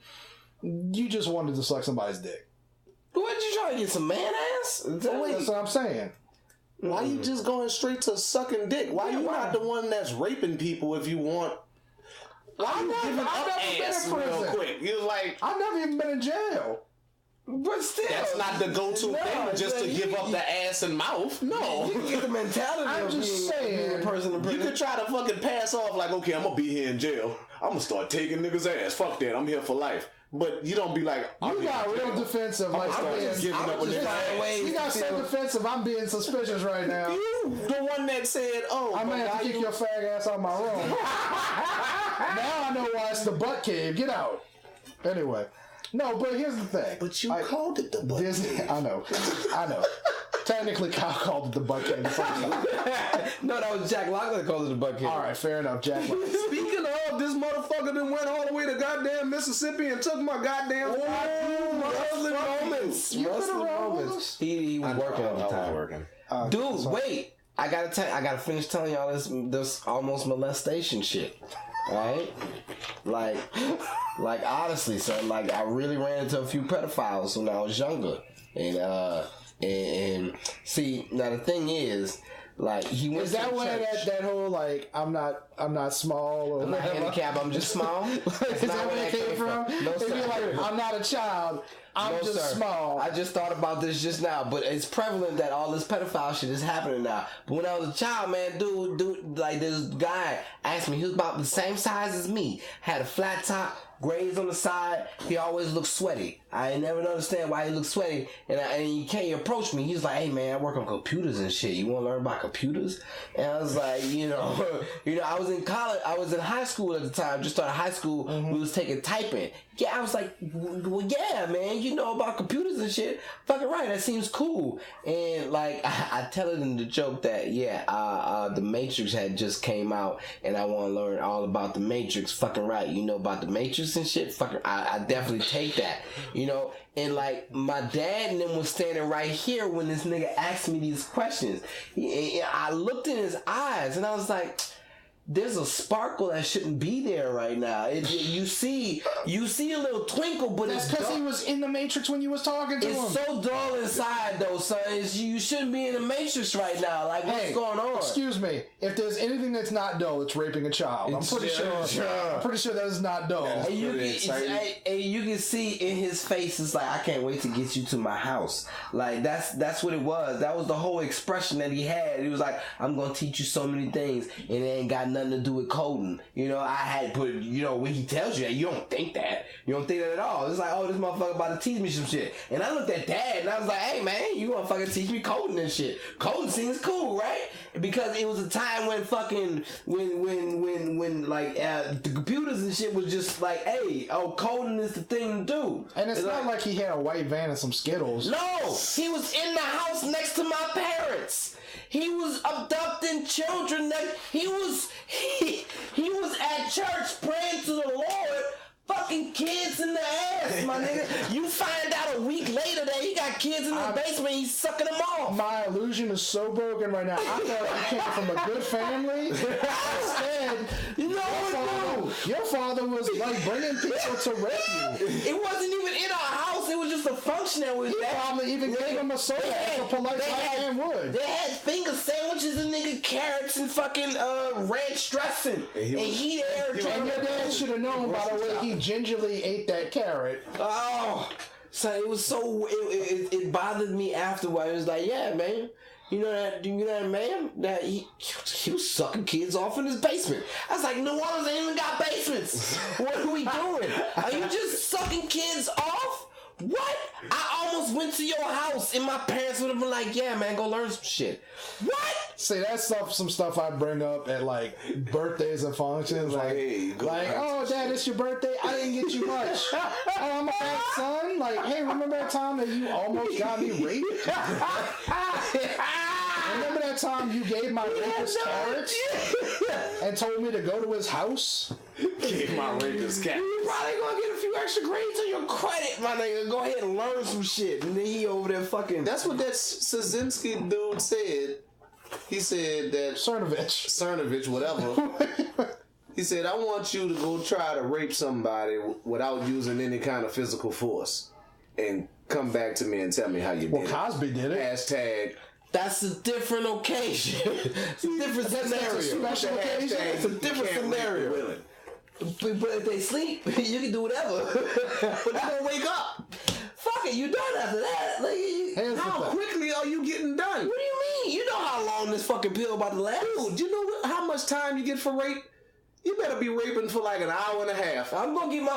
you just wanted to suck somebody's dick. What, you trying to get some man ass? That's what I'm saying. Why you just going straight to sucking dick? Why you not the one that's raping people if you want? I've never been in prison. Real quick. You're like, I've never even been in jail. But still, that's not the go-to thing, just to give up the ass and mouth. No, you can get the mentality. I'm just saying, person in prison. You could try to fucking pass off like, okay, I'm gonna be here in jail. I'm gonna start taking niggas' ass. Fuck that. I'm here for life. But you don't be like, you got real defensive. Like, you got so defensive. I'm being suspicious right now. You the one that said, "Oh, I'm gonna have to kick your fag ass out of my room." Now I know why it's the butt cave. Get out. Anyway, no, but here's the thing. But you called it the butt cave. I know. Technically, Kyle called it the butt cave the first time. No, that was Jack Locklear that called it the butt cave. All right, fair enough, Jack Locklear. Speaking of, this motherfucker done went all the way to goddamn Mississippi and took my goddamn wrestling moments. You been around with us? He was working all the time. Dude, wait. I gotta finish telling y'all this almost molestation shit. Right? Like honestly, son, like I really ran into a few pedophiles when I was younger. And see, now the thing is, like, he went. Is that where that whole like I'm not small or I'm not handicapped, I'm just small? Is that where it came from? No, if you're like, I'm not a child, I'm just small. I just thought about this just now, but it's prevalent that all this pedophile shit is happening now. But when I was a child, man, dude, like this guy asked me, he was about the same size as me, had a flat top, grays on the side. He always looked sweaty. I never understand why he looked sweaty. And he approached me. He was like, "Hey man, I work on computers and shit. You want to learn about computers?" And I was like, you know, I was in college. I was in high school at the time. Just started high school. Mm-hmm. We was taking typing. Yeah, I was like, well, yeah, man, you know about computers and shit. Fucking right. That seems cool. And like, I tell it in the joke that the Matrix had just came out, and I want to learn all about the Matrix. Fucking right. You know about the Matrix and shit. Fucking, I definitely take that. You know, and like my dad and them was standing right here when this nigga asked me these questions. I looked in his eyes and I was like, there's a sparkle that shouldn't be there right now. You see a little twinkle, but that's it's because dull. he was in the Matrix when you was talking to him. It's so dull inside, though, son. You shouldn't be in the Matrix right now. Like, what's going on? Excuse me. If there's anything that's not dull, it's raping a child. I'm pretty sure that is not dull. And you can see in his face, it's like, I can't wait to get you to my house. Like, that's what it was. That was the whole expression that he had. He was like, I'm gonna teach you so many things, and it ain't got nothing to do with coding. You know, I had put, you know, when he tells you that, you don't think that. You don't think that at all. It's like, oh, this motherfucker about to teach me some shit. And I looked at Dad, and I was like, hey, man, you gonna fucking teach me coding and shit. Coding seems cool, right? Because it was a time when fucking, when the computers and shit was just like, hey, coding is the thing to do. And it's not like he had a white van and some Skittles. No, he was in the house next to my parents. He was abducting children. He was at church praying to the Lord, fucking kids in the ass, my nigga. You find out a week later that he got kids in the basement. He's sucking them off. My illusion is so broken right now. I thought you came from a good family. Instead, you know what, your father was like bringing people to rape you. It wasn't even in our house. It was just a function that was there. Probably even gave him a soda as a polite black man would. They had finger sandwiches and nigga carrots and fucking ranch dressing. And he there. And your dad should have known by the way he gingerly ate that carrot. Oh, so it was so it bothered me afterwards. It was like, yeah, man. You know that man that he was sucking kids off in his basement. I was like, New Orleans ain't even got basements. What are we doing? Are you just sucking kids off? What? I almost went to your house and my parents would have been like, yeah, man, go learn some shit. What? See, that's some stuff I bring up at like birthdays and functions. Oh, Dad, it's your birthday. I didn't get you much. Oh, I'm a bad son. Like, hey, remember that time that you almost got me raped? Remember that time you gave my rapist carrots and told me to go to his house? Gave my rapist carrots. You probably gonna get a few extra grades on your credit, my nigga. Go ahead and learn some shit. And then he over there fucking... That's what that Szynski dude said. He said that... Cernovich, whatever. He said, I want you to go try to rape somebody without using any kind of physical force. And come back to me and tell me how you did it. Well, Cosby did it. Hashtag... That's a different occasion. It's a different scenario. It's a different scenario. But if they sleep, you can do whatever. But they're gonna wake up. Fuck it, you done after that. Like, how quickly are you getting done? What do you mean? You know how long this fucking pill about to last? Dude, you know how much time you get for rape? You better be raping for like an hour and a half. I'm gonna get my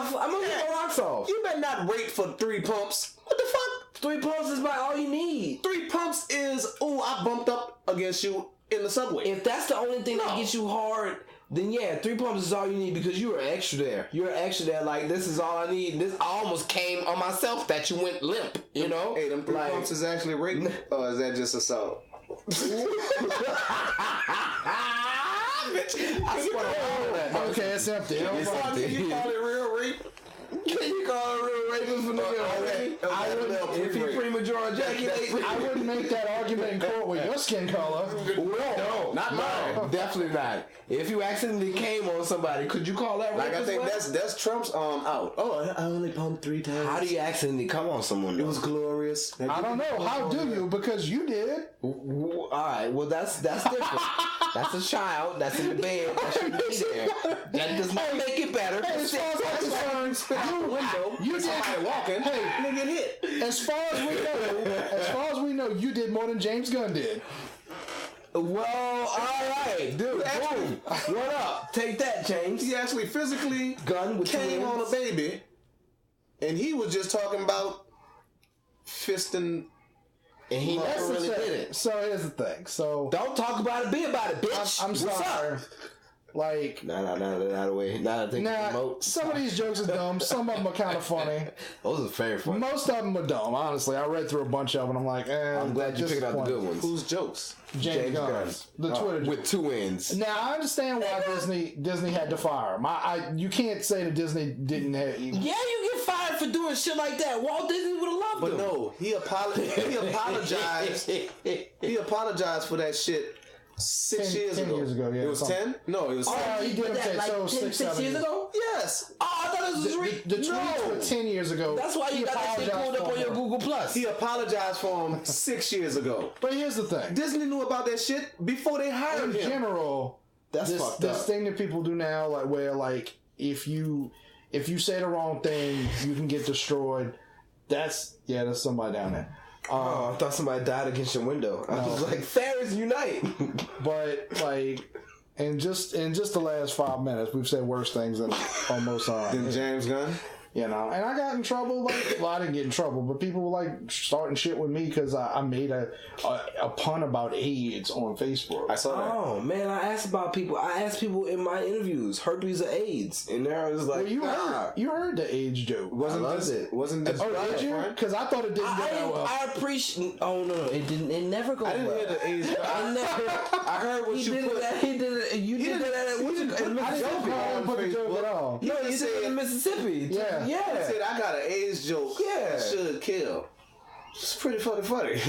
rocks off. You better not rape for 3 pumps. What the fuck? 3 pumps is about all you need. 3 pumps is, I bumped up against you in the subway. If that's the only thing that gets you hard, then yeah, 3 pumps is all you need because you were extra there. You're extra there. Like, this is all I need. This I almost came on myself that you went limp. You know? Hey, them 3 pumps is actually rape, or is that just assault? I swear to God. Okay, it's empty. You call it real rape? Can you call it real raping for nigga? If he premature ejaculate, I wouldn't make that argument in court with your skin color. No, not mine. Definitely not. If you accidentally came on somebody, could you call that rape? Like, I think that's Trump's out. Oh, I only pumped 3 times. How do you accidentally come on someone? It was glorious. I don't know. How do you? Because you did. All right. Well, that's different. That's a child. That's in the bed. That shouldn't be there. That does not make it better. Hey, as far as I'm concerned, spit out the window. You somebody walking. Hey, nigga get hit. As far as we know, you did more than James Gunn did. Well, all right, dude. Boom. What up? Take that, James. He actually physically Gunn with came on a baby, and he was just talking about fisting. And he never really did it. So here's the thing. So don't talk about it. Be about it, bitch. I'm sorry. Up? Like, nah, wait. Some of these jokes are dumb. Some of them are kind of funny. Those are very funny. Most of them are dumb, honestly. I read through a bunch of them and I'm like, I'm glad you picked out the good ones. Whose jokes? James Gunn. The Twitter with 2 ends. Now, I understand why Disney had to fire him. You can't say that Disney didn't have... Yeah, you get fired for doing shit like that. Walt Disney would have loved him. But no, he apologized. He apologized for that shit 6 years 10 ago. years ago, yeah, It was something. 10? No, it was 10. Oh, he did But say that, so like 6 years years ago? Yes. Oh, I thought this was The tweets were 10 years ago. That's why He you got that shit apologized pulled up for on your her. Google Plus. He apologized for him 6 years ago. But here's the thing. Disney knew about that shit before they hired In him. general, That's this fucked this up. thing that people do now, like where like if you say the wrong thing, you can get destroyed. That's somebody down there. Oh, I thought somebody died against your window. I was like, Ferris unite. But like, in just the last 5 minutes, we've said worse things than almost Then James Gunn? you know. And I got in trouble. Like, well, I didn't get in trouble, but people were like starting shit with me because I made a pun about AIDS on Facebook. I saw that. Oh man, I asked people in my interviews, herpes or AIDS, and there I was like, Well, you heard the AIDS joke. Wasn't I this? loved it. Wasn't this? Oh, did you? Because I thought it didn't go that well. I appreciate. Oh no, it didn't. It never goes I didn't well. hear the AIDS. I heard what He you did put. it. He did it. You did that. What you in I didn't Mississippi? call him put the joke at all. No, you did it in Mississippi. Yeah. He Yeah. said, I got an AIDS joke. Yeah. That should kill. It's pretty funny.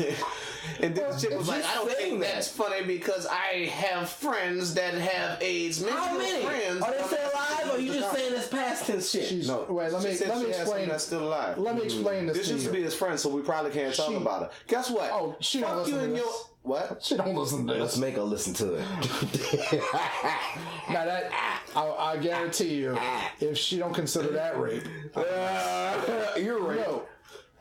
And then the chick was like, just I don't saying think that. that's funny because I have friends that have AIDS. Maybe How your many? friends Are they still alive, or you just saying this past tense shit? No. Wait, let She me said she has explain. someone that's still alive. Let me explain this This to used to you. be his friend, so we probably can't talk about it. Guess what? Oh, she don't Fuck listen you to and this. your what? She don't listen to Let's this. make her listen to it. Now that I guarantee you, if she don't consider that rape, You're right. yo,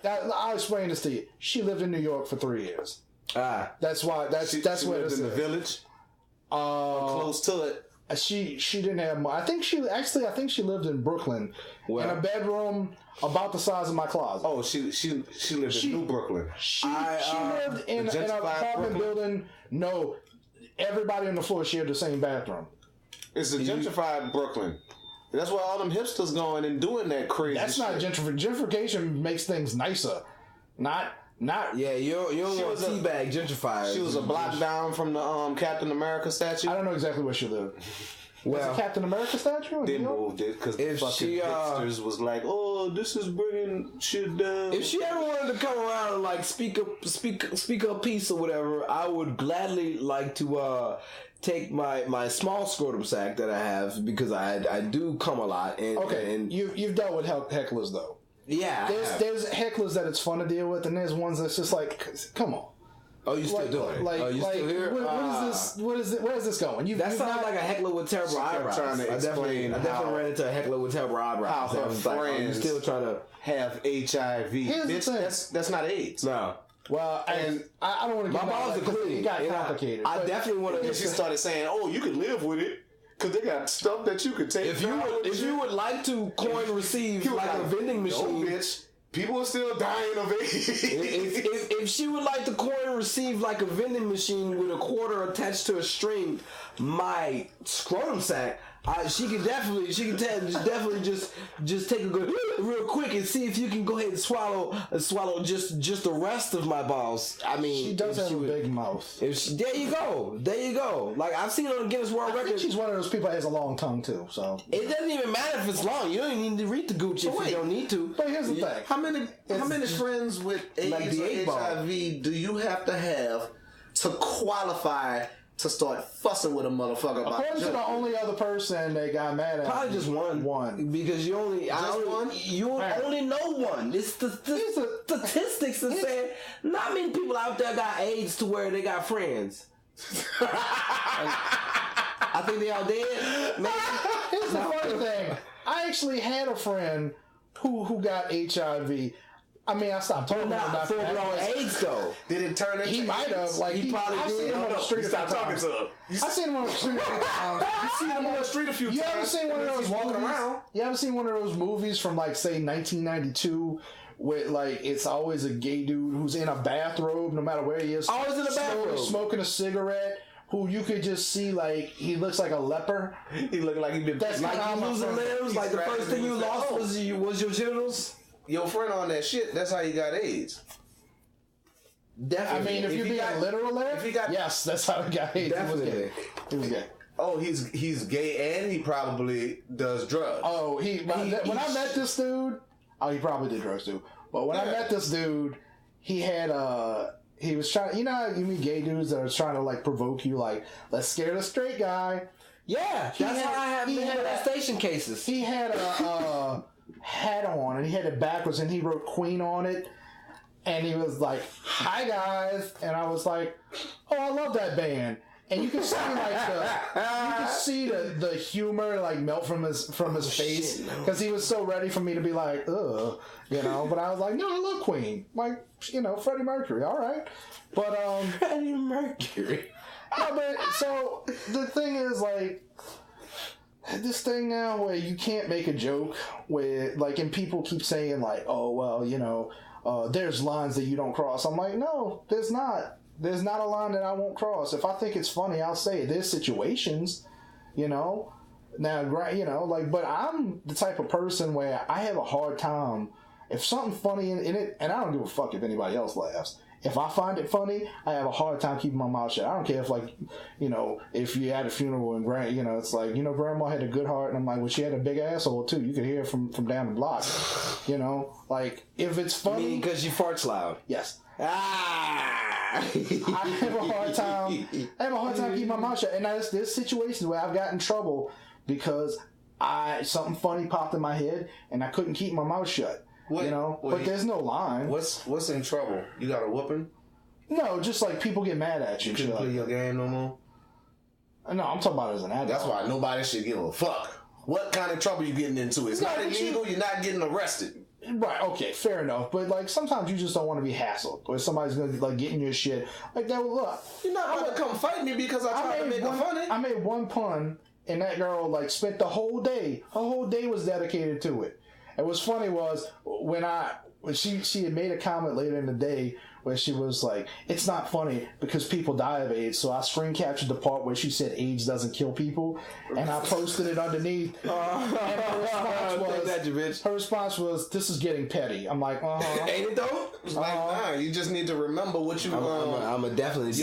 I'll explain this to you. She lived in New York for 3 years. That's why. That's She where lived this in the is. village, close to it. She didn't have money. I think she lived in Brooklyn in a bedroom about the size of my closet. Oh, she lived in New Brooklyn. She lived in an gentrified apartment Brooklyn? building. No, everybody on the floor shared the same bathroom. It's the gentrified Brooklyn. That's where all them hipsters going and doing that crazy That's shit. not gentrification. Gentrification makes things nicer. Not. Yeah, you don't want was a- teabag gentrifiers. She was a block down from the Captain America statue. I don't know exactly where she lived. Was Well, it Captain America statue? in They New York? moved it because If fucking she, hipsters was like, "Oh, this is bringing shit down." if she ever wanted to come around and like speak a piece or whatever, I would gladly like to take my small scrotum sack that I have because I do come a lot. And, Okay, and you've dealt with hecklers though. yeah, I have. There's hecklers that it's fun to deal with, and there's ones that's just like, come on. Oh, you still doing it? Like, Oh, you still here? what is this? What is it? Where is this going? That sounds like a heckler with terrible eyebrows. trying to I definitely explain ran how- into a heckler with terrible eyebrows. how her I was like, oh, you friends- still trying to? have HIV. Here's the Bitch, thing. that's not AIDS. No. Well, and I don't want to My get balls are clean. It got And complicated. I but definitely want And to. she started saying, "Oh, you could live with it because they got stuff that you could take." If you would like to coin receive He was like a vending machine, No, bitch. People are still dying of AIDS. if she would like to coin and receive like a vending machine with a quarter attached to a string, my scrotum sack, she can definitely just take a good real quick and see if you can go ahead and swallow just the rest of my balls. I mean, she does if have a would- big mouth. There you go. Like I've seen her on Guinness World I think Records. she's one of those people that has a long tongue too. So, It doesn't even matter if it's long. You don't even need to read the gooch if wait. you don't need to. but here's the thing. How many friends with AIDS like the or 8-ball. HIV do you have to have to qualify to start fussing with a motherfucker about According to the junk? only other person they got mad at, Probably just one. One. Because you only one? You Right. only know one. It's the statistics that say not many people out there got AIDS to where they got friends. I think they all dead. Maybe. Here's the funny thing. I actually had a friend who got HIV. I mean, I stopped talking Not about full blown that. AIDS though. Did it turn into He might have. AIDS? Like He probably I've did. seen him on the street a few times. to him. I've seen him on the street a few times. You seen him on the street a few You times. ever seen one of those He's walking movies? around. You ever seen one of those movies from like say 1992 where like it's always a gay dude who's in a bathrobe no matter where he is, Always in a bathrobe. smoking a cigarette, who you could just see like he looks like a leper. He looked like he been. That's Like kinda you how my losing friend- limbs. Like the scratching first thing you his head. lost Oh. was your genitals. Your friend on that shit. That's how he got AIDS. I Definitely. mean, if you're he being got- literal there, if he got- yes, that's how he got AIDS. Definitely. He was gay. Oh, he's gay and he probably does drugs. Oh, when I met this dude, he probably did drugs too. But when I met this dude, he had he was trying. You know how you meet gay dudes that are trying to like provoke you, like let's scare the straight guy. Yeah, that's how I have molestation cases. He had a hat on and he had it backwards and he wrote Queen on it. And he was like, "Hi guys," and I was like, "Oh, I love that band." And you can see the humor like melt from his face because he was so ready for me to be like, "Ugh," you know. But I was like, "No, I love Queen, like Freddie Mercury, all right." But Freddie Mercury. No, but so the thing is like this thing now where you can't make a joke where like and people keep saying like, "Oh well, there's lines that you don't cross." I'm like, no, there's not. There's not a line that I won't cross. If I think it's funny, I'll say it. There's situations, Now, but I'm the type of person where I have a hard time if something's funny in it, and I don't give a fuck if anybody else laughs. If I find it funny, I have a hard time keeping my mouth shut. I don't care if if you're at a funeral and it's like, grandma had a good heart, and I'm like, well, she had a big asshole too. You could hear it from down the block. Like if it's funny because she farts loud. Yes. I have a hard time keeping my mouth shut, and there's situations where I've gotten in trouble because something funny popped in my head and I couldn't keep my mouth shut. But there's no line. What's in trouble? You got a whooping? No, just like people get mad at you. You couldn't play your game no more? No, I'm talking about as an adult. That's why nobody should give a fuck what kind of trouble you getting into. It's not illegal. You're not getting arrested. Right, okay, fair enough. But like sometimes you just don't want to be hassled, or somebody's gonna be like getting your shit. Like that. Look, you're not gonna come fight me because I tried to make it funny. I made one pun, and that girl like spent the whole day. Her whole day was dedicated to it. And what's funny was when she had made a comment later in the day where she was like, "It's not funny because people die of AIDS." So I screen captured the part where she said AIDS doesn't kill people, and I posted it underneath. And her response was, "This is getting petty." I'm like, ain't it though? It's like, nah, you just need to remember what you. I'm a definitely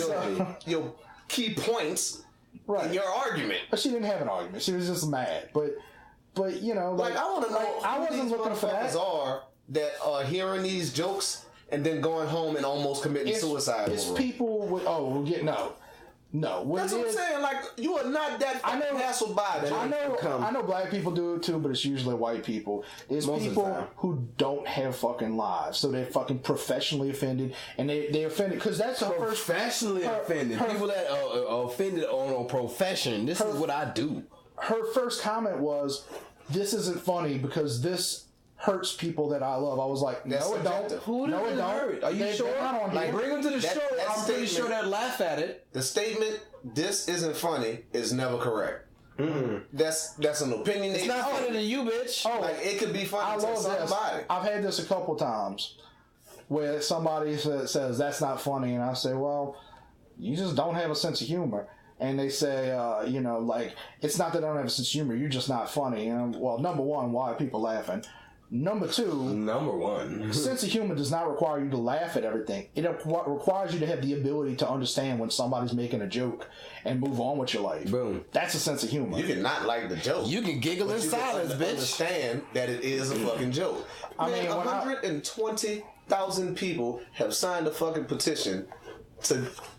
your key points in your argument. But she didn't have an argument. She was just mad. But I want to know. I wasn't looking for that. That are hearing these jokes and then going home and almost committing suicide. It's people with no. That's what I'm saying. Like you are not that hassled by that. I know black people do it too, but it's usually white people. There's people who don't have fucking lives, so they're fucking professionally offended, and they're offended because that's her first offended. People that are offended on a profession. This is what I do. Her first comment was, "This isn't funny because this hurts people that I love." I was like, "No, it don't. Who does it hurt? Are you sure? Like, bring them to the show. I'm pretty sure they'd laugh at it." The statement, "This isn't funny," is never correct. Mm-hmm. That's an opinion. It's not funny to you, bitch. Like it could be funny to somebody. I've had this a couple times where somebody says that's not funny, and I say, "Well, you just don't have a sense of humor." And they say, it's not that I don't have a sense of humor, you're just not funny. And well, number one, why are people laughing? Number one, sense of humor does not require you to laugh at everything. It requires you to have the ability to understand when somebody's making a joke and move on with your life. Boom. That's a sense of humor. You can not like the joke. You can giggle in silence, bitch. Understand that it is a fucking joke. I mean, 120,000 people have signed a fucking petition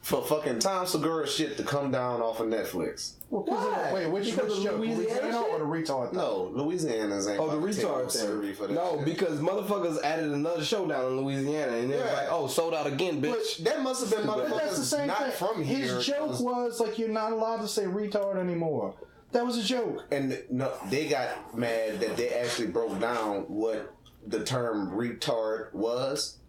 for fucking Tom Segura shit to come down off of Netflix. Wait, which joke? Louisiana or the retard thing? No, Louisiana's ain't. Oh, the retard thing. No, because motherfuckers added another show down in Louisiana, and they're like, "Oh, sold out again, bitch." But that must have been motherfuckers that's the same not thing. from here. His joke was like, "You're not allowed to say retard anymore." That was a joke. And no, they got mad that they actually broke down what the term retard was.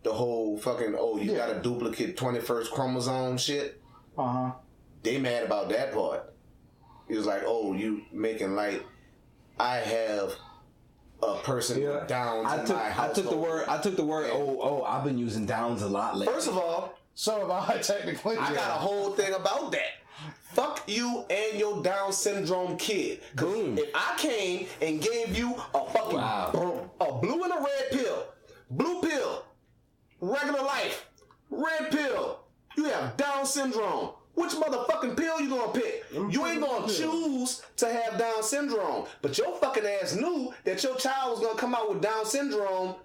The whole fucking, got a duplicate 21st chromosome shit. They mad about that part. It was like, you making like I have a person with Downs in my household. I took the word. I've been using Downs a lot lately. First of all, so have I technically. I got a whole thing about that. Fuck you and your Down syndrome kid. Boom. If I came and gave you a fucking a blue and a red pill, blue pill, regular life, red pill, you have Down syndrome. Which motherfucking pill you gonna pick? You ain't gonna choose to have Down syndrome. But your fucking ass knew that your child was gonna come out with Down syndrome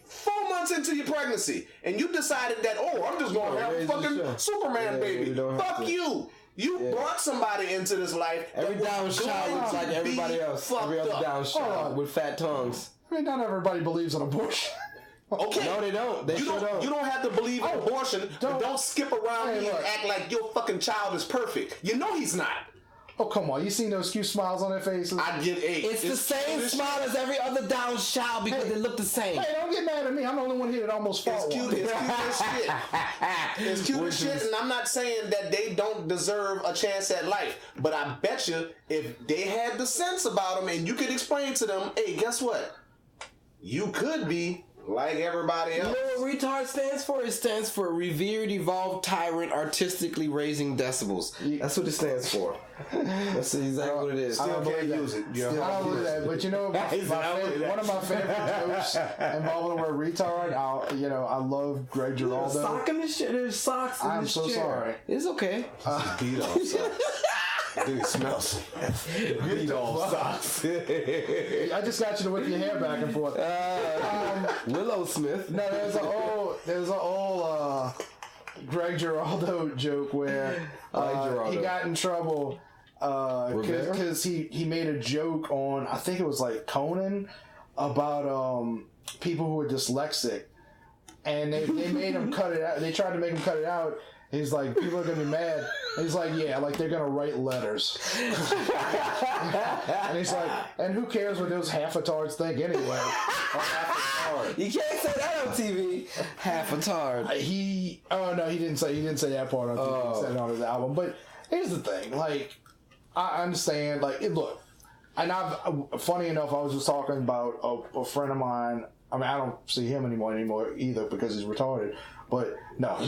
4 months into your pregnancy, and you decided that, I'm just gonna have a fucking Superman baby. Fuck you. You brought somebody into this life. Every Down child looks like everybody else. Every other Down child with fat tongues. I mean, not everybody believes in abortion. Okay. No, they don't. They sure don't. You don't have to believe in abortion. Don't skip around here and act like your fucking child is perfect. You know he's not. Oh, come on. You seen those cute smiles on their faces? I get eight. It's the same smile as every other Down child because they look the same. Hey, don't get mad at me. I'm the only one here that almost fought It's cute as shit. It's cute as shit, and I'm not saying that they don't deserve a chance at life. But I bet you, if they had the sense about them and you could explain to them, hey, guess what? You could be like everybody else. You know what retard stands for? It stands for revered, evolved tyrant, artistically raising decibels. That's what it stands for. That's exactly what it is. I don't believe that. I don't believe that. But you know, one of my favorite jokes involving the word retard. I love Greg Giraldo. Sock in this shit. There's socks in this chair. I'm so sorry. It's okay. Beat off socks. Dude, it smells. Beat off socks. I just got you to whip your hair back and forth. Willow Smith. No, there's an old Greg Giraldo joke where he got in trouble because he made a joke on, I think it was like Conan, about people who were dyslexic, and they made him cut it out. They tried to make him cut it out. He's like, people are gonna be mad. And he's like, yeah, like they're gonna write letters. And he's like, and who cares what those half-a-tards think anyway? You can't say that on TV. Half-a-tard. He didn't say that part on TV. He said it on his album. But here's the thing, like, I understand, like, look, and funny enough, I was just talking about a friend of mine. I mean, I don't see him anymore either because he's retarded. But no. I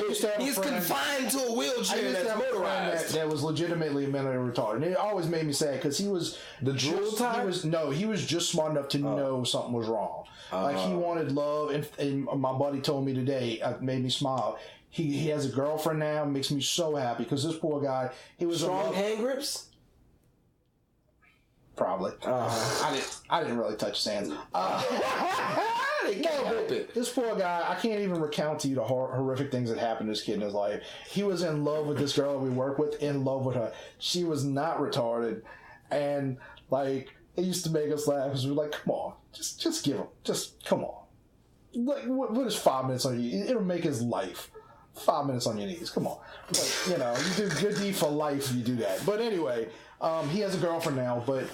used to have He's a friend, confined to a wheelchair that's motorized. that was legitimately mentally retarded. And it always made me sad because he was the drool type. He was just smart enough to know something was wrong. Like he wanted love, and my buddy told me today, it made me smile. He has a girlfriend now. Makes me so happy because this poor guy, he was strong hand grips. Probably. I didn't really touch his hands. This poor guy, I can't even recount to you the horrific things that happened to this kid in his life. He was in love with this girl we work with, in love with her. She was not retarded, and like it used to make us laugh because we were like, "Come on, just give him, just come on." Like, what is 5 minutes on you? It'll make his life. 5 minutes on your knees. Come on, like, you do good deed for life if you do that. But anyway, he has a girlfriend now, but.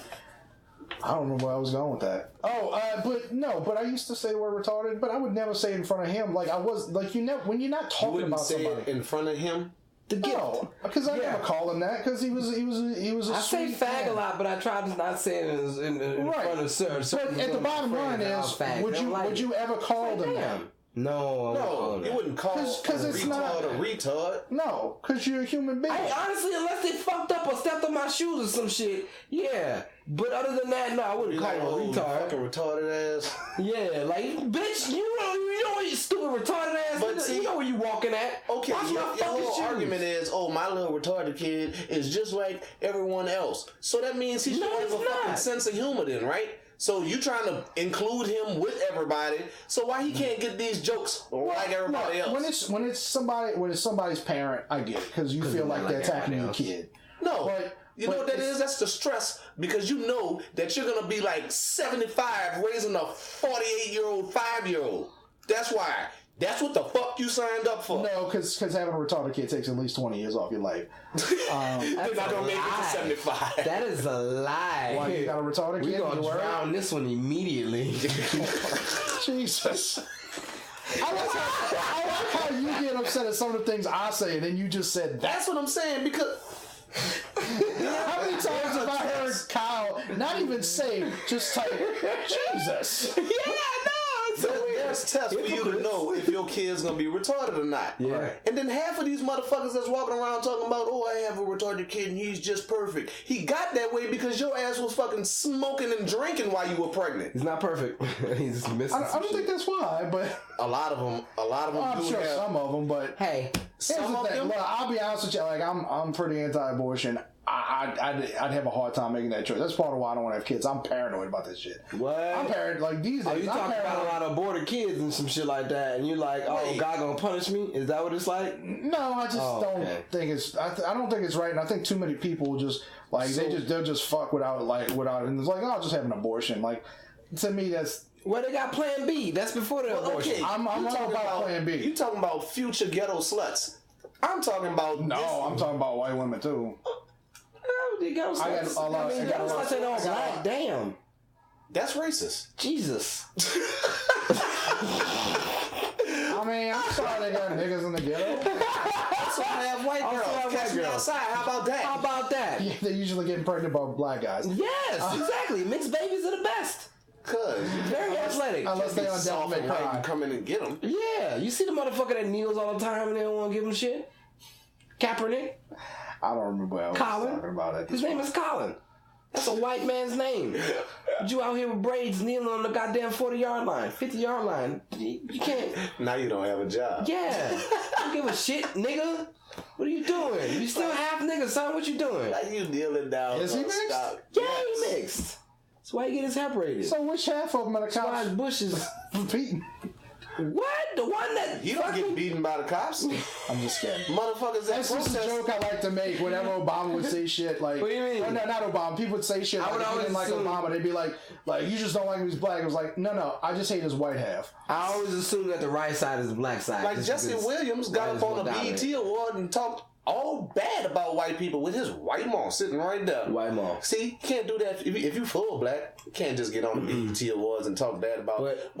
I don't know where I was going with that. But I used to say the word retarded, but I would never say it in front of him. Like I was, like when you're not talking about somebody it in front of him. No, because I never call him that because he was a I say fag a lot, but I try to not say it in front of certain. But at the bottom line is, would you ever call him that? No, you wouldn't call because it's not a retard. No, because you're a human being. Honestly, unless they fucked up or stepped on my shoes or some shit, yeah. But other than that, no, I wouldn't call him a retard. Fucking retarded ass. Yeah, like bitch, you know you stupid retarded ass. But see, you know where you walking at. Okay, your whole argument is, my little retarded kid is just like everyone else. So that means he should have a fucking sense of humor, then, right? So you trying to include him with everybody? So why he can't get these jokes like everybody else? When it's somebody's parent, I get it because you feel like they're attacking your kid. No, you know what that is? That's the stress because you know that you're gonna be like 75 raising a 48-year-old 5-year-old. That's why. That's what the fuck you signed up for. No, because having a retarded kid takes at least 20 years off your life. They're not gonna make it to 75. That is a lie. Why you got a retarded kid? We're gonna drown this one immediately. Jesus. I like how you get upset at some of the things I say, and then you just said that. That's what I'm saying because. How many times have I heard Kyle not even say, just type, Jesus? Yeah, no. There's tests for you to know if your kid's gonna be retarded or not. Yeah. And then half of these motherfuckers that's walking around talking about, I have a retarded kid and he's just perfect. He got that way because your ass was fucking smoking and drinking while you were pregnant. He's not perfect. He's missing. I don't think that's why, but a lot of them. I'm do sure have, some of them, but hey, here's the thing. Look, I'll be honest with you. Like I'm pretty anti-abortion. I'd have a hard time making that choice. That's part of why I don't want to have kids. I'm paranoid about this shit. What? I'm paranoid. Like these days, Oh, you talking about a lot of aborted kids and some shit like that, and you're like, oh, God gonna punish me? Is that what it's like? No, I just don't think it's. I don't think it's right, and I think too many people just like they'll just fuck without, and it's like, oh, I'll just have an abortion. Like to me, that's. Well, they got Plan B. That's before the abortion. Okay, I'm all about Plan B. You talking about future ghetto sluts? I'm talking about. I'm talking about white women too. They got sluts. Ghetto sluts ain't all black. Damn. That's racist. Jesus. I mean, I'm sorry they got niggas in the ghetto. So I have white girls. Catch me outside. How about that? Yeah, they usually getting pregnant by black guys. Yes, exactly. Mixed babies are the best. Cause Very athletic. Unless they on Devil May Cry. come in and get them. Yeah, you see the motherfucker that kneels all the time and they don't want to give him shit? Kaepernick? I don't remember what I was talking about it. His name is Colin. That's a white man's name. But you out here with braids kneeling on the goddamn 40-yard line, 50-yard line. You can't. Now you don't have a job. Yeah. Don't give a shit, nigga. What are you doing? You still half nigga, son. What you doing? Like you kneeling down. Is he mixed? Stop. Yeah, he mixed. That's why he get his separated. So which half of them are the That's why cops his bushes. beating? What? The one that You don't get beaten by the cops. I'm just kidding. Motherfuckers that That's just a protest. joke I like to make whenever Obama would say shit like. What do you mean? Oh, no, not Obama. People would say shit like, would if you didn't like always assume- Obama, they'd be like, you just don't like him, he's black. It was like, no, I just hate his white half. I always assume that the right side is the black side. Like just Jesse because Williams got white is up on more a dominant. BET award and talked all bad about white people with his white mom sitting right there. White mom. See, you can't do that if you full black. You can't just get on the BET awards and talk bad about. But-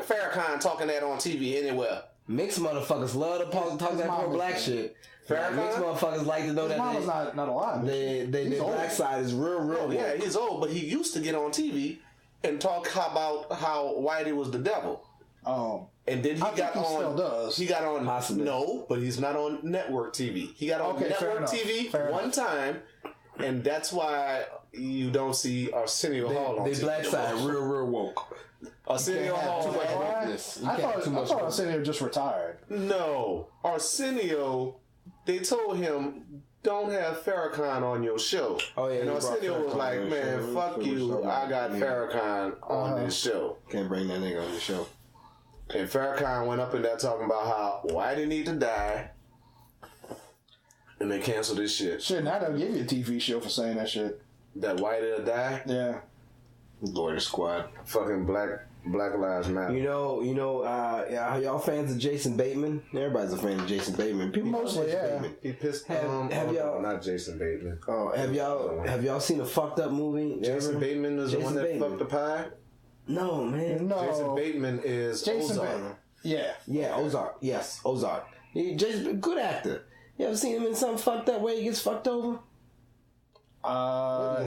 Farrakhan talking that on TV anywhere? Mixed motherfuckers love to talk that mom poor is black dead. shit. Farrakhan? Mixed motherfuckers like to know His that mama's not alive. the He's old. black side is real Oh, yeah, woke. he's old, but he used to get on TV and talk about how Whitey was the devil. And then he I think got he on. still does. He got on. Possibly. No, but he's not on network TV. He got on Okay, fair network enough. TV Fair one enough. time, and that's why you don't see Arsenio Hall on They TV. black side real woke. Arsenio Hall. too much had- wokeness. You I can't have too much thought wokeness. Arsenio just retired. No, Arsenio. They told him don't have Farrakhan on your show. Oh, yeah, and he brought Arsenio was Farrakhan like, on the man, show. fuck It was you. something I got like- Farrakhan on this show. Can't bring that nigga on the show. And Farrakhan went up in there talking about how Whitey need to die, and they canceled this shit. Shit, now they'll give you a TV show for saying that shit. That Whitey will die. Yeah. Lawyer Squad. Fucking Black Lives Matter. Y'all fans of Jason Bateman? Everybody's a fan of Jason Bateman. People love Mostly, Jason yeah. Bateman. He pissed. Have y'all- not Jason Bateman. Oh, have y'all seen a fucked up movie? Jason ever? Bateman is the Jason one that Bateman. fucked the pie. No, man. No. Jason Bateman is Jason Ozark. Bateman. Yeah. Yeah, Ozark. Yes, Ozark. Jason, good actor. You ever seen him in something fucked up where he gets fucked over?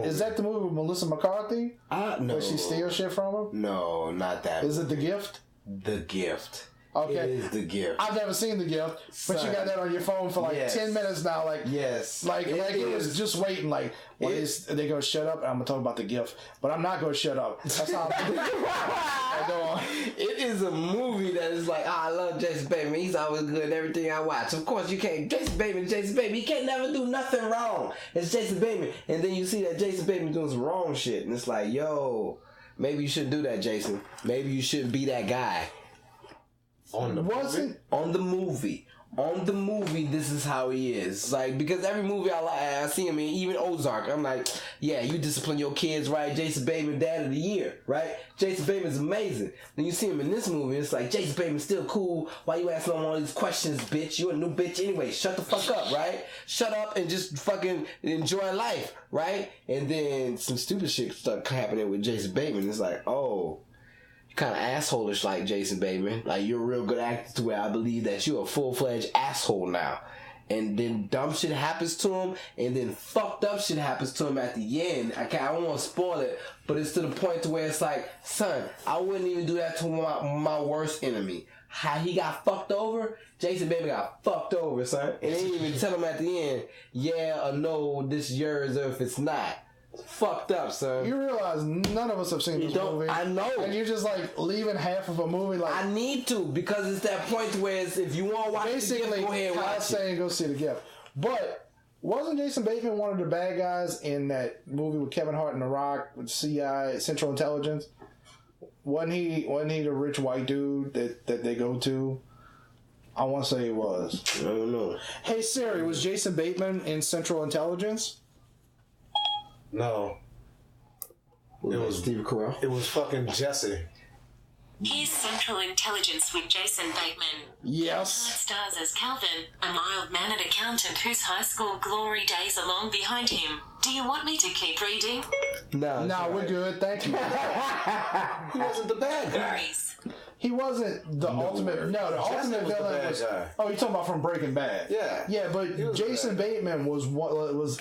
Is that the movie with Melissa McCarthy? No. Where she steals shit from him? No, not that. Is it The Gift? The Gift? Okay. It is The Gift. I've never seen The Gift, but you Son. got that on your phone for like Yes. 10 minutes now. Like, Yes. Like it was just waiting. Like, they go shut up. And I'm gonna talk about The Gift, but I'm not gonna shut up. That's how I go on. It is a movie that is like, I love Jason Bateman. He's always good in everything I watch. Of course, you can't. Jason Bateman. He can't never do nothing wrong. It's Jason Bateman. And then you see that Jason Bateman doing some wrong shit. And it's like, yo, maybe you shouldn't do that, Jason. Maybe you shouldn't be that guy. On the Wasn't On the movie. This is how he is. Like, because every movie I see him in, even Ozark, I'm like, yeah, you discipline your kids, right? Jason Bateman, Dad of the Year, right? Jason Bateman's amazing. Then you see him in this movie, it's like, Jason Bateman's still cool. Why you asking him all these questions, bitch? You a new bitch anyway. Shut the fuck up, right? Shut up and just fucking enjoy life, right? And then some stupid shit started happening with Jason Bateman. It's like, oh, kind of asshole-ish like Jason Bateman. Like, you're a real good actor to where I believe that you're a full-fledged asshole now. And then dumb shit happens to him, and then fucked up shit happens to him at the end. I don't want to spoil it, but it's to the point to where it's like, son, I wouldn't even do that to my worst enemy. How he got fucked over, Jason Bateman got fucked over, son. And they didn't even tell him at the end, yeah or no, this is yours, or if it's not. Fucked up, son. you realize none of us have seen this movie? I know. And you're just like leaving half of a movie like. I need to, because it's that point where it's, if you want to watch Basically, The Gift, go ahead and Kyle's watch it. saying go see The Gift. But Wasn't Jason Bateman one of the bad guys in that movie with Kevin Hart and The Rock with CI Central Intelligence? Wasn't he the rich white dude that they go to? I want to say he was. I don't know. Hey Siri, was Jason Bateman in Central Intelligence? No. It was Steve Carell. It was fucking Jesse. Here's Central Intelligence with Jason Bateman. Yes. Stars as Calvin, a mild-mannered accountant whose high school glory days are long behind him. Do you want me to keep reading? No, we're good. Thank you. He wasn't the bad guy. Worries. He wasn't the ultimate. No, the ultimate was the villain bad was. guy. Oh, you're talking about from Breaking Bad? Yeah. Yeah, but was Jason bad. Bateman was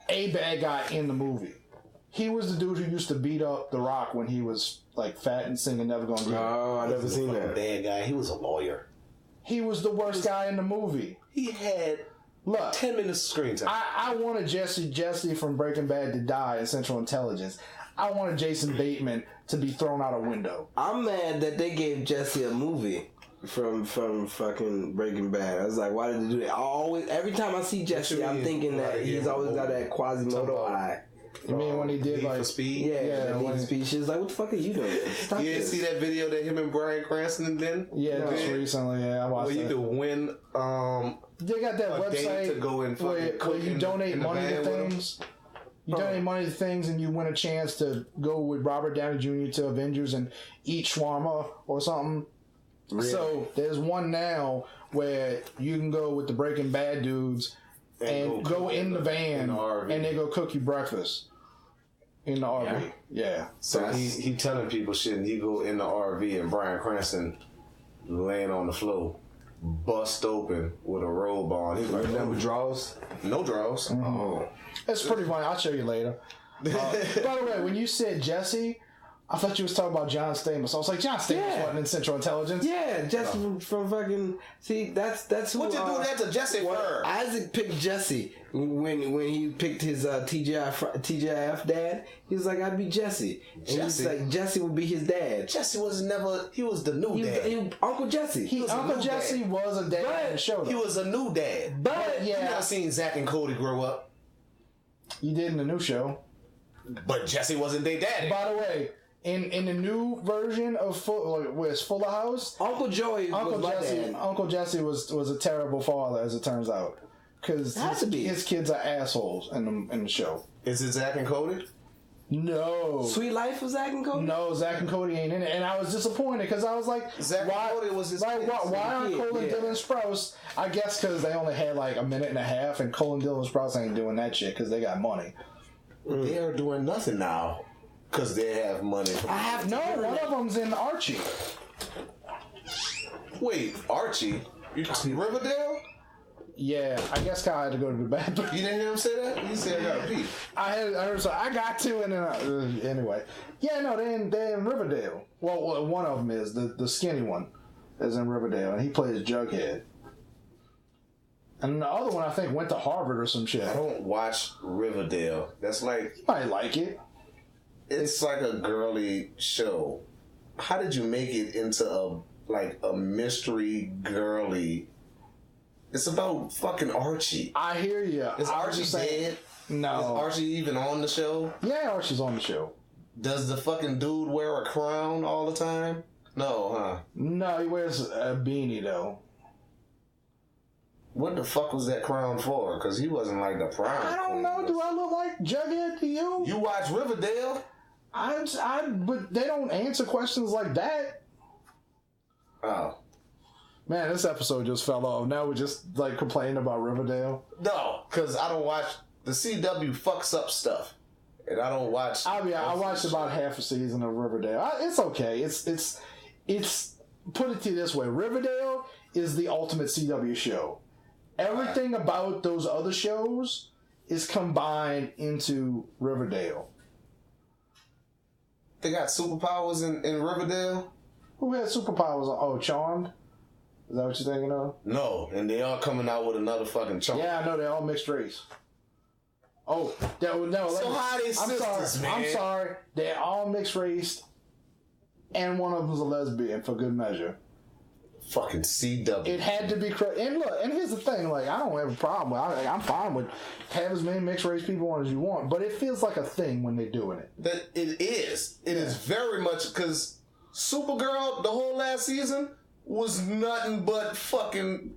a bad guy in the movie. He was the dude who used to beat up The Rock when he was like fat and singing "Never Gonna Give Up." Oh, I never seen that. Bad guy. He was a lawyer. He was the worst guy in the movie. He had Look, 10 minutes of screen time. I wanted Jesse from Breaking Bad to die in Central Intelligence. I wanted Jason Bateman to be thrown out a window. I'm mad that they gave Jesse a movie from fucking Breaking Bad. I was like, why did they do that? Every time I see Jesse, I'm thinking that he's always got that Quasimodo eye. You mean when he did Need like for Speed? Yeah, when his speech is like, what the fuck are you doing? Stop You didn't this. see that video that him and Bryan Cranston did? Yeah, just recently. Yeah, I watched Where you that. could win They got that a date website to go and fucking where cook you in donate the money to van with 'em? things. You donate money to things and you win a chance to go with Robert Downey Jr. to Avengers and eat shawarma or something. Really? So there's one now where you can go with the Breaking Bad dudes and go in the van in the RV. and they go cook you breakfast in the RV. Yeah. So he telling people shit, and he go in the RV, and Bryan Cranston laying on the floor, bust open with a robe on. He's like, Remember draws? no draws. Oh. It's pretty funny. I'll show you later. By the way, when you said Jesse, I thought you was talking about John Stamos. I was like, John Stamos Yeah. wasn't in Central Intelligence. Yeah, Jesse from fucking. See, that's who. What you do that to Jesse for? Isaac picked Jesse when he picked his TGIF dad. He was like, I'd be Jesse. And he's Jesse? like, Jesse would be his dad. Jesse was never. He was the new dad. Uncle Jesse. He, was a Uncle new Jesse dad. was a dad in the show. He Though. was a new dad. but You yeah, never seen Zach and Cody grow up, you did in the new show. but Jesse wasn't their daddy. By the way, in the new version of Fuller House, Uncle Joey was my dad. Uncle Jesse was a terrible father, as it turns out, because Has to be. his kids are assholes in the show. Is it Zach and Cody? No. Sweet Life of Zach and Cody? No, Zach and Cody ain't in it, and I was disappointed because I was like, Zach and why, Cody was his like, kids. why aren't Yeah, Cole and yeah. Dylan Sprouse? I guess because they only had like a minute and a half, and Cole and Dylan Sprouse ain't doing that shit because they got money. They are doing nothing now because they have money. I have no. One of them's in Archie. Wait, Archie? Riverdale? Yeah, I guess Kyle had to go to the bathroom. You didn't hear him say that? He said, I gotta pee. I heard so I got to, and then anyway, yeah, no, they're in Riverdale. Well, one of them is the skinny one is in Riverdale, and he plays Jughead. And the other one, I think, went to Harvard or some shit. I don't watch Riverdale. That's like, You might like it. it's like a girly show. How did you make it into a mystery girly? It's about fucking Archie. I hear you. Is I was Archie just saying- dead? Is No. Archie even on the show? Yeah, Archie's on the show. Does the fucking dude wear a crown all the time? No, huh? No, he wears a beanie though. What the fuck was that crown for? Because he wasn't like the prime. I don't know. Do I look like Jughead to you? You watch Riverdale? But they don't answer questions like that. Oh. Man, this episode just fell off. Now we're just like complaining about Riverdale. No, because I don't watch. The CW fucks up stuff. And I don't watch. I watched about half a season of Riverdale. It's okay. It's put it to you this way: Riverdale is the ultimate CW show. Everything about those other shows is combined into Riverdale. They got superpowers in Riverdale? Who had superpowers? Oh, Charmed. Is that what you're thinking of? No, and they are coming out with another fucking chunk. Yeah, I know they're all mixed race. Oh, no. So how they I'm sisters, sorry. man? I'm sorry. They're all mixed race, and one of them's a lesbian for good measure. fucking CW. It had to be and look, and here's the thing, like, I don't have a problem with I'm fine with have as many mixed race people on as you want, but it feels like a thing when they're doing it. That it is. It is very much, because Supergirl, the whole last season, was nothing but fucking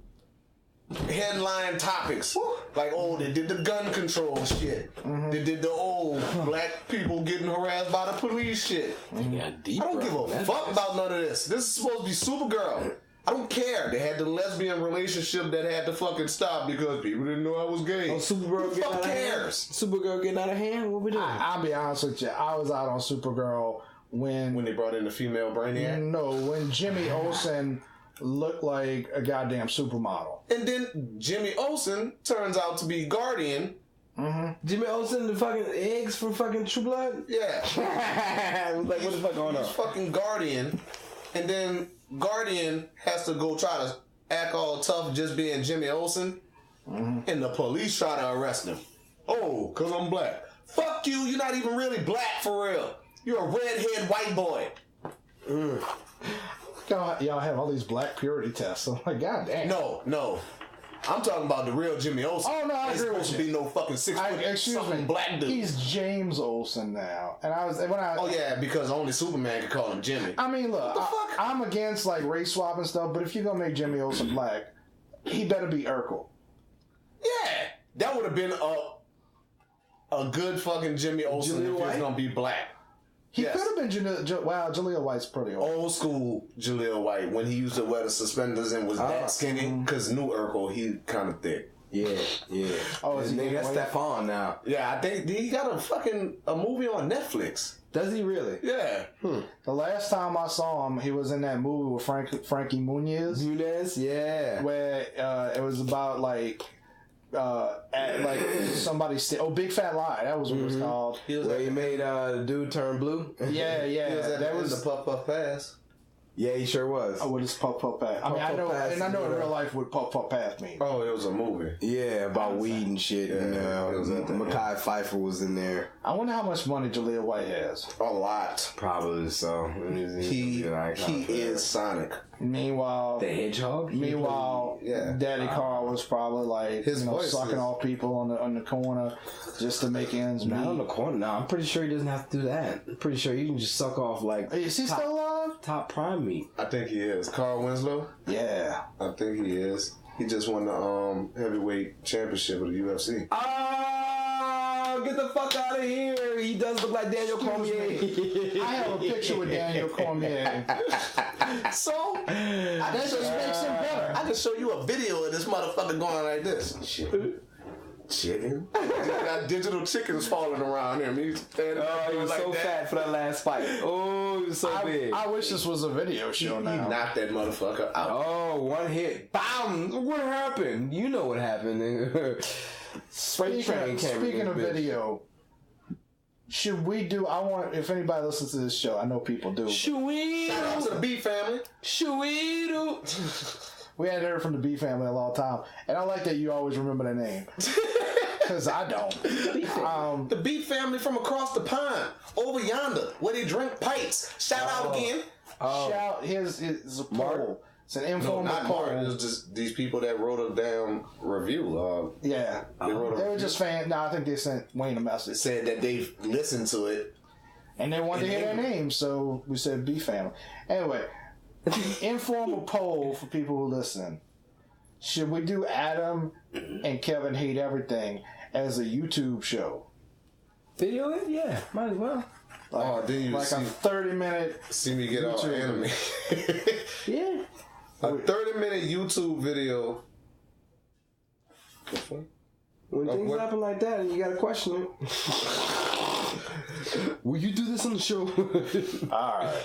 headline topics. Like, oh, they did the gun control shit. They did the old black people getting harassed by the police shit. I don't give a fuck about none of this. This is supposed to be Supergirl. I don't care. They had the lesbian relationship that had to fucking stop because people didn't know I was gay. Oh, Supergirl getting out of hand? Supergirl getting out of hand? What we doing? I'll be honest with you. I was out on Supergirl when they brought in the female Brainiac? No, when Jimmy Olsen looked like a goddamn supermodel. And then Jimmy Olsen turns out to be Guardian. Jimmy Olsen, the fucking eggs from fucking True Blood? Yeah. I was like, what the fuck going on? He's fucking Guardian. And then Guardian has to go try to act all tough just being Jimmy Olsen. And the police try to arrest him. Oh, because I'm black. Fuck you, you're not even really black for real. You're a redhead white boy. Y'all have all these black purity tests. I'm like, god damn. No. I'm talking about the real Jimmy Olsen. Oh, no, I agree with supposed you. to be no fucking 6 foot Excuse me. black dude. He's James Olsen now. And Oh yeah, because only Superman can call him Jimmy. I mean, look, I'm against like race swap and stuff, but if you're gonna make Jimmy Olsen black, he better be Urkel. Yeah, that would have been a good fucking Jimmy Olsen if he was gonna be black. He could have been Jaleel White's pretty old. Old school Jaleel White when he used to wear the suspenders and was that skinny. Because new Urkel, he kind of thick. Yeah. Oh, is he nigga, that's Stefan now. Yeah, I think he got a movie on Netflix. Does he really? Yeah. The last time I saw him, he was in that movie with Frankie Muniz. Yeah. Where it was about like somebody Big Fat Lie. That was what it was called. Where he made the dude turn blue. Yeah. That was the Puff Puff Pass. Yeah, he sure was. Oh, what is Puff Puff Pass? I mean, I know in real life what Puff Puff Pass means. Oh, it was a movie. Yeah, about weed and shit. Yeah, it was Mekhi Phifer was in there. I wonder how much money Jaleel White has. A lot. Probably so. He is Sonic. Meanwhile, the Hedgehog. Daddy Carl was probably like sucking off people on the corner just to make ends meet. Not on the corner. No, I'm pretty sure he doesn't have to do that. I'm pretty sure you can just suck off like. Is he still alive? Top prime meat. I think he is. Carl Winslow? Yeah. I think he is. He just won the heavyweight championship of the UFC. Oh, get the fuck out of here. He does look like Daniel Cormier. I have a picture with Daniel Cormier. So, that just makes him better. I can show you a video of this motherfucker going like this. Chicken? Got digital chickens falling around him. He was so fat for that last fight. Oh, he was so big. I wish this was a video show now. He knocked that motherfucker out. Oh, one hit. Bam! What happened? You know what happened. Speaking of video, should we do? If anybody listens to this show, I know people do. Should we? Shout out to the B family. Should we do? We hadn't heard from the B family in a long time, and I like that you always remember their name. Because I don't. The B family from across the pond, over yonder, where they drink pints. Shout out again. Here's a poll. It's an informal poll. It was just these people that wrote a damn review. They were just fans. No, I think they sent Wayne a message. Said that they listened to it. And they wanted to hear their name, so we said B family. Anyway, informal poll for people who listen. Should we do Adam and Kevin Hate Everything as a YouTube show? Video it? Yeah, might as well. Then you like see, a 30-minute. See me get all anime. Yeah. A 30-minute YouTube video. When things happen like that, you gotta question it. Will you do this on the show? Alright.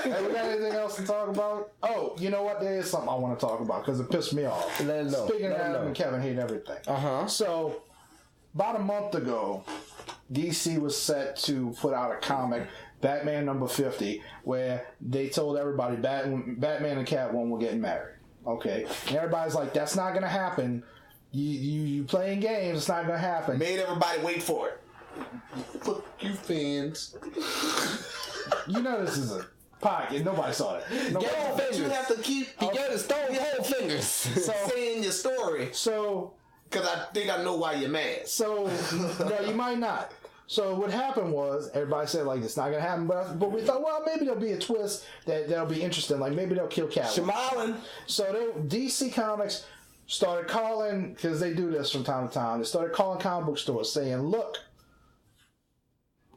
Hey, we got anything else to talk about? Oh, you know what? There is something I want to talk about because it pissed me off. Let it know. Speaking of Adam and Kevin Hate Everything. So, about a month ago, DC was set to put out a comic, Batman number 50, where they told everybody Batman and Catwoman were getting married. Okay? And everybody's like, that's not going to happen. You playing games, it's not going to happen. Made everybody wait for it. Fuck you fans. You know this is Pocket. Nobody saw that. Nobody saw that. But you have to keep He got his stone cold fingers. saying your story So, because I think I know why you're mad. so no, you might not. So what happened was everybody said like it's not gonna happen, but we thought well maybe there'll be a twist that'll be interesting. Like maybe they'll kill Catwoman. Shyamalan. So DC Comics started calling, because they do this from time to time. They started calling comic book stores saying, "Look,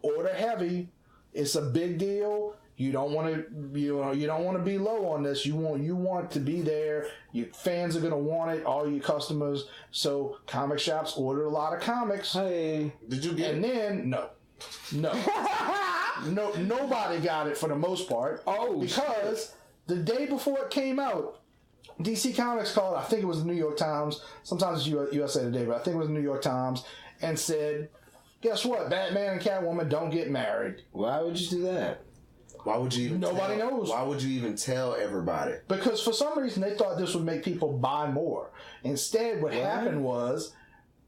order heavy. It's a big deal. You don't want to, you don't want to be low on this. You want to be there. Your fans are gonna want it. All your customers. So comic shops ordered a lot of comics. Hey. Did you get And then no, nobody got it for the most part. Oh, because the day before it came out, DC Comics called. I think it was the New York Times. Sometimes it's USA Today, but I think it was the New York Times, and said, "Guess what? Batman and Catwoman don't get married." Why would you do that? Why would you even Nobody knows. Why would you even tell everybody? Because for some reason they thought this would make people buy more. Instead, what happened was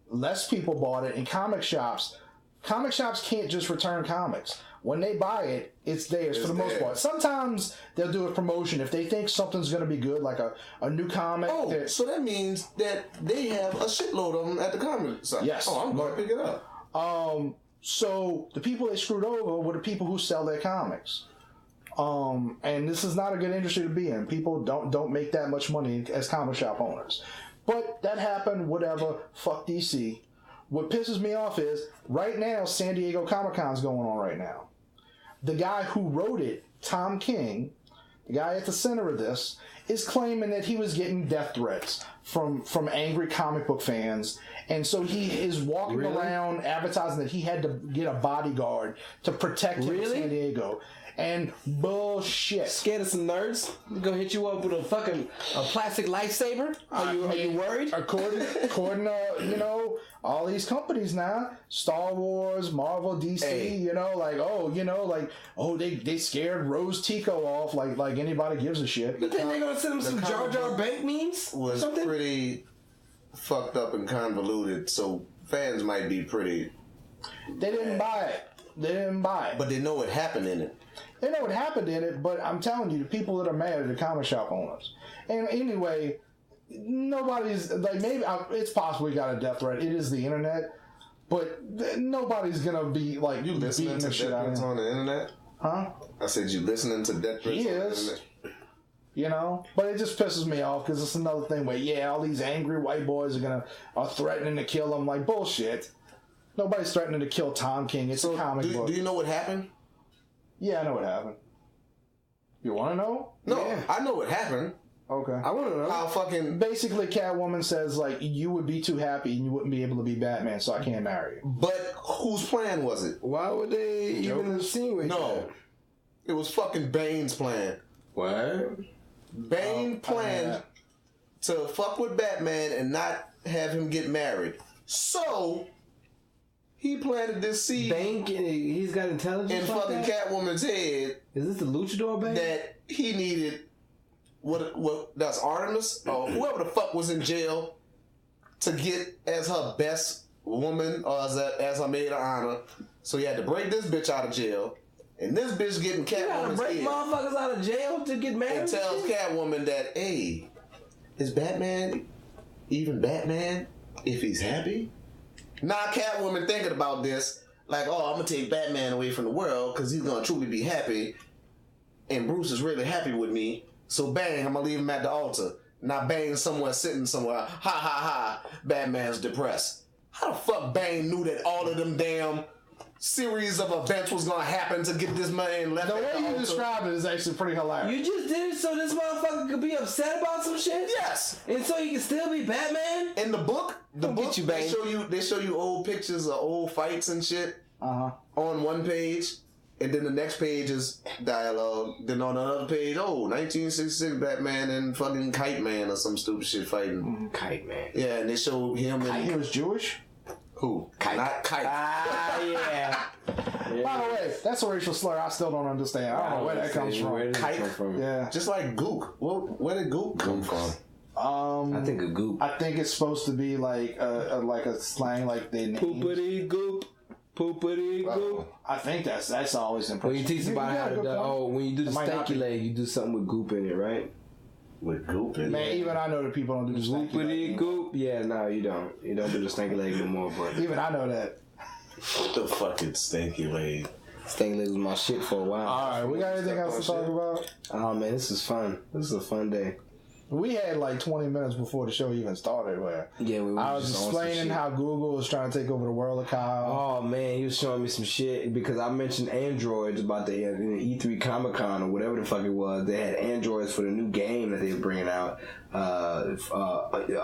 less people bought it, and comic shops can't just return comics. When they buy it, it's theirs for the most part. Sometimes they'll do a promotion if they think something's going to be good, like a new comic. Oh, so that means that they have a shitload of them at the comic site. Yes. Oh, I'm going to pick it up. So the people they screwed over were the people who sell their comics. And this is not a good industry to be in. People don't make that much money as comic shop owners. But that happened, whatever. Fuck DC. What pisses me off is, right now, San Diego Comic-Con's going on right now. The guy who wrote it, Tom King, the guy at the center of this, is claiming that he was getting death threats from angry comic book fans. And so he is walking around advertising that he had to get a bodyguard to protect him in San Diego. And bullshit. Scared of some nerds? Gonna hit you up with a plastic lightsaber? Are you worried? According to, all these companies now, Star Wars, Marvel, DC, they scared Rose Tico off like anybody gives a shit. You think they're gonna send him some Jar Jar Bank memes? Was pretty fucked up and convoluted, so fans might be pretty. They didn't buy it. But they know what happened in it. They know what happened in it, but I'm telling you, the people that are mad are the comic shop owners. And anyway, nobody's like, maybe it's possible we got a death threat. It is the internet, but nobody's gonna be like You listening beating to the shit death out of threats him. on the internet? Huh? I said you listening to death threats He on the is. internet? But it just pisses me off because it's another thing where all these angry white boys are threatening to kill him. Like, bullshit. Nobody's threatening to kill Tom King. It's a comic book. Do you know what happened? Yeah, I know what happened. You want to know? No, Yeah. I know what happened. Okay. I want to know. How fucking. Basically, Catwoman says, like, you would be too happy and you wouldn't be able to be Batman, so I can't marry you. But whose plan was it? Why would they even insinuate No. that? It was fucking Bane's plan. What? Bane planned to fuck with Batman and not have him get married. So, he planted this seed Bane, he's got intelligence in like fucking that? Catwoman's head Is this the Luchador Bane? that he needed that's Artemis or whoever the fuck was in jail to get as her best woman or as her maid of honor. So he had to break this bitch out of jail, and this bitch getting You gotta Catwoman's break head motherfuckers out of jail to get married? and tells Catwoman that, hey, is Batman even Batman if he's happy? Now Catwoman thinking about this, like, oh, I'm gonna take Batman away from the world because he's gonna truly be happy, and Bruce is really happy with me. So bang, I'm gonna leave him at the altar. Now Bane's somewhere sitting somewhere. Ha ha ha. Batman's depressed. How the fuck Bane knew that all of them damn series of events was gonna happen to get this man left The at way the you altar? described it is actually pretty hilarious. You just did it so this motherfucker could be upset about some shit? Yes. And so he can still be Batman? In the book, get you, Bane. they show you old pictures of old fights and shit Uh-huh. on one page, and then the next page is dialogue. Then on another page, 1966 Batman and fucking Kite Man or some stupid shit fighting. Kite Man. Yeah, and they show him and He was Jewish? who? Not Kite. Ah, yeah. By the way, that's a racial slur I still don't understand. I don't know where that comes from. Kite. Yeah. Just like Gook. Where did Gook come from? I think a goop. I think it's supposed to be like a slang, like they name. Poopity goop. Poopity goop. I think that's always When impressive. you teach somebody how to when you do the It might not stanky be. leg, you do something with goop in it, right? With goop in Man, it. even I know that people don't do the stanky Goopity leg. goop. Yeah, no, you don't. You don't do the stanky leg no more, but Even I know that. What the fucking stinky leg? stanky leg was my shit for a while. All right, we got anything else to talk about? Oh man, this is fun. This is a fun day. We had like 20 minutes before the show even started where Yeah, we were I was just on some explaining shit. how Google was trying to take over the world of Kyle. Oh man, he was showing me some shit because I mentioned androids about the E3 Comic Con or whatever the fuck it was. They had androids for the new game that they were bringing out,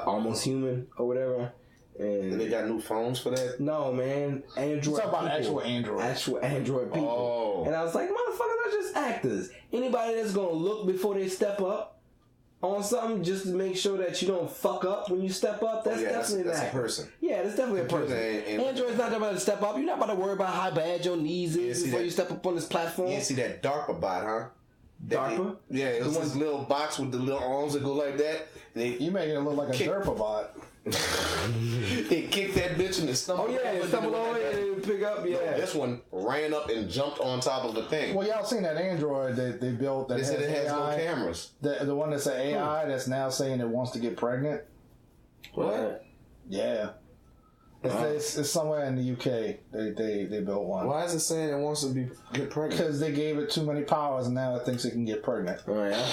Almost Human or whatever. And they got new phones for that? No man, android. You talking about people. actual androids. Actual android people. Oh. And I was like, motherfucker, they're just actors. Anybody that's gonna look before they step up on something just to make sure that you don't fuck up when you step up, that's definitely that's an a actor. person. Yeah, that's definitely a person. Android's not about to step up. You're not about to worry about how bad your knees is see before that- you step up on this platform. You didn't see that DARPA bot, huh? DARPA? Yeah, it was this little box with the little arms that go like that. And You making it look like a Derpa bot. they kicked that bitch in the stomach. Oh yeah, and they stumbled over and pick up. Yeah, This one ran up and jumped on top of the thing. Well, y'all seen that Android that they built that They said it has no AI? cameras. The one that's an AI that's now saying it wants to get pregnant. What? Yeah. It's somewhere in the UK. They built one. Why is it saying it wants to get pregnant? Because they gave it too many powers and now it thinks it can get pregnant. Oh yeah.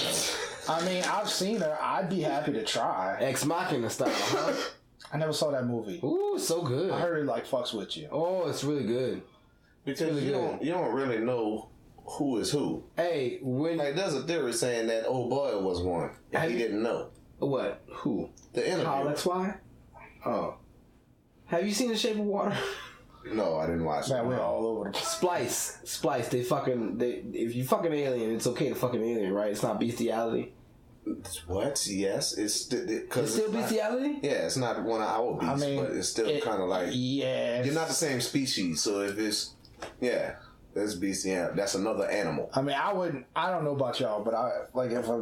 I mean, I've seen her. I'd be happy to try. Ex Machina style, huh? I never saw that movie. Ooh, so good. I heard it like fucks with you. Oh, it's really good. Because really you good. don't really know who is who. Hey, when Like there's a theory saying that old boy was one, and Have he you- didn't know. what? Who? The interview. How? That's why. Oh, have you seen The Shape of Water? No, I didn't watch Man, it. we're all over the place. Splice. If you fucking alien, it's okay to fucking alien, right? It's not bestiality. What? Yes, it's because It's still bestiality. Yeah, it's not one of our beasts, I mean, but it's still kind of like yeah. you're not the same species. So if it's that's bestiality. That's another animal. I mean, I don't know about y'all, but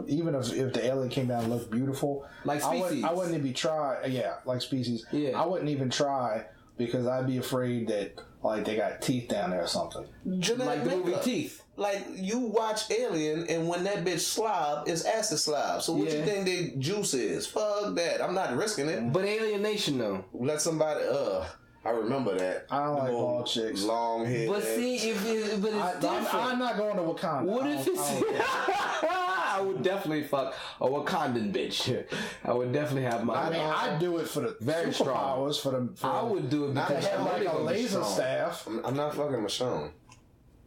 even if the alien came down and looked beautiful, Like Species. I wouldn't even try. Yeah, like Species. Yeah. I wouldn't even try because I'd be afraid that like they got teeth down there or something. Like the movie Teeth. Like you watch Alien, and when that bitch slob, it's acid slob. So what Yeah. you think they juice is? Fuck that. I'm not risking it. But Alienation though. Let somebody. I remember that. I don't The like little bald chicks. Long hair. But see, but it's different. I'm not going to Wakanda. What if it's? I would definitely fuck a Wakandan bitch. I would definitely have my. I mean, I'd do it for the Very strong. superpowers. For I would do it Not because to have I'm like a gonna be laser strong. staff. I'm not fucking Michonne.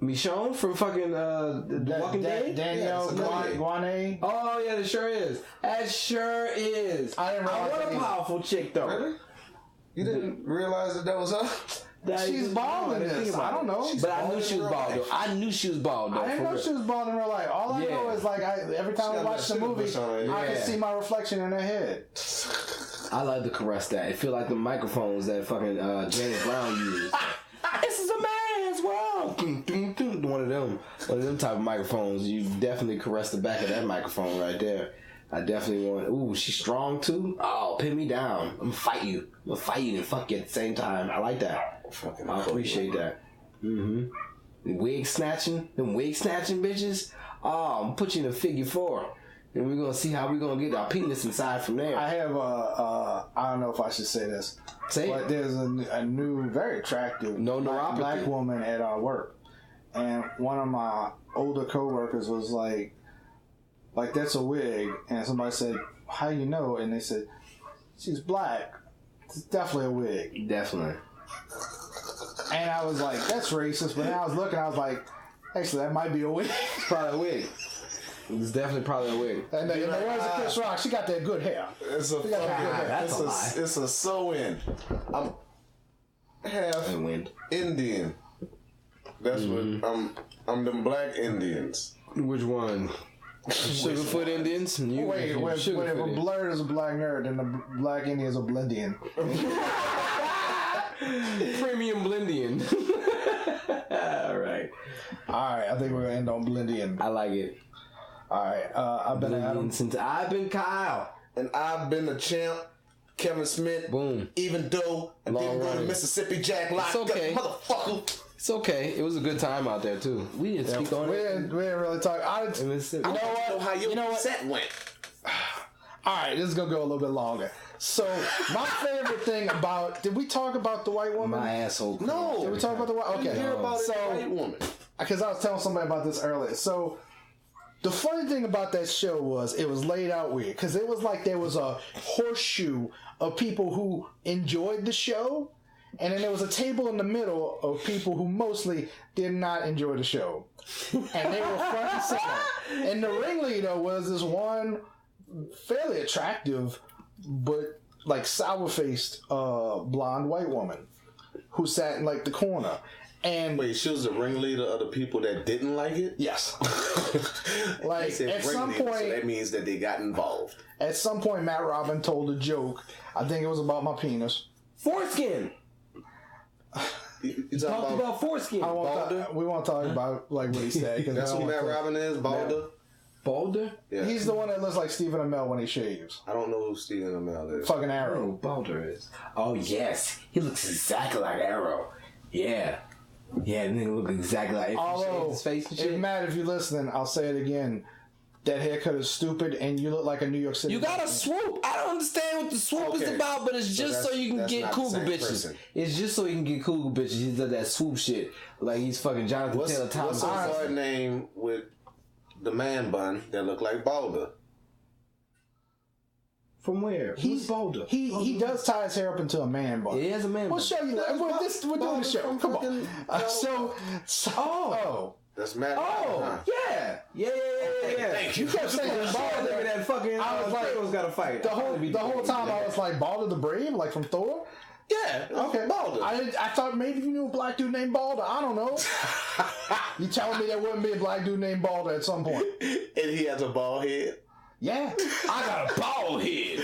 Michonne from fucking The Walking Dead. Danielle Yeah, it's a Guane. Oh yeah, that sure is. That sure is. I didn't realize want that a either. powerful chick though. Really? You didn't realize that was her? That She's is- bald in I didn't think this. about I don't it. know. But I bald knew in she was real bald life. though. I knew she was bald though. I didn't for know real. she was bald in real life. All I Yeah. know is like every time She I got watch that the sugar movie, bush on her. I Yeah. can see my reflection in her head. I like to caress that. It feel like the microphones that fucking James Brown used. This is a man's world. One of them type of microphones. You definitely caress the back of that microphone right there. I definitely want. Ooh, she's strong too. Oh, pin me down. I'm gonna fight you. I'm gonna fight you and fuck you at the same time. I like that. Fucking I appreciate that. Mm-hmm. Them wig snatching bitches. Oh, I'm gonna put you in a figure 4. And we're gonna see how we're gonna get our penis inside from there. I have I don't know if I should say this, Say but it. there's a new, very attractive No neuropathy. black woman at our work, and one of my older coworkers was like that's a wig, and somebody said, "How you know?" And they said, "She's black. It's definitely a wig." Definitely. And I was like, "That's racist," but then I was looking, I was like, "Actually, that might be a wig." Probably a wig. It's definitely probably a wig. And the words of Chris Rock, she got that good hair. It's a got that fucking- good hair. That's a lie. It's a sew-in. I'm half And wind. Indian. That's Mm-hmm. what I'm them black Indians. Which one? Sugarfoot Indians? You, Wait, you if Sugarfoot a Indians. blurred is a black nerd, then the black Indian is a blendian. Premium Blendian. Alright. Alright, I think we're gonna end on blendian. I like it. Alright, I've been Adam. Since I've been Kyle. And I've been the champ. Kevin Smith. Boom. Even though I didn't go to running. Mississippi Jack locked It's okay. up, motherfucker. It's okay. It was a good time out there too. We didn't speak on We it. didn't really talk. In Mississippi. You know what? Know how your You know what? set went. All right, this is gonna go a little bit longer. So my favorite thing about did we talk about the white woman? My asshole. No. Did we talk about the white? I Okay, didn't hear about it. so White woman. because I was telling somebody about this earlier. So the funny thing about that show was it was laid out weird because it was like there was a horseshoe of people who enjoyed the show, and then there was a table in the middle of people who mostly did not enjoy the show, and they were front and center. And the ringleader was this one fairly attractive but like sour-faced blonde white woman who sat in like the corner. And Wait, she was the ringleader of the people that didn't like it? yes, They like said at some ringleader, point, so that means that they got involved. Matt Robin told a joke. I think it was about my penis. Foreskin. You Talked talking about foreskin. We won't talk about like what he said. 'Cause That's I who don't Matt wanna talk- Robin is? Balder? Boulder. Yeah. He's the one that looks like Stephen Amell when he shaves. I don't know who Stephen Amell is. Fucking Oh, Arrow. Boulder is. Oh yes, he looks exactly like Arrow. Yeah, yeah, nigga look exactly like. If you shave Although, his face and if shit. Matt, if you're listening, I'll say it again. That haircut is stupid, and you look like a New York City. You got a man. swoop. I don't understand what the swoop is Okay. about, but it's just so you can that's get not the cougar same bitches. person. It's just so you can get cougar bitches. He does that swoop shit like he's fucking Jonathan What's Taylor Thomas. a hard name with the man bun that look like Balder? From where? Who's Boulder? He does tie his hair up into a man bun. He has a man We'll bun. show you that. We're doing the show. Come on. Oh. That's Matt. Oh, yeah. Yeah. Thank You kept saying Look Balder. at that fucking. I was like, Kratos got to fight. The whole time I was like Balder the Brave, like from Thor. Yeah, Okay, Balder. I thought maybe you knew a black dude named Balder. I don't know. You telling me there wouldn't be a black dude named Balder at some point? And he has a bald head. Yeah. I got a bald head.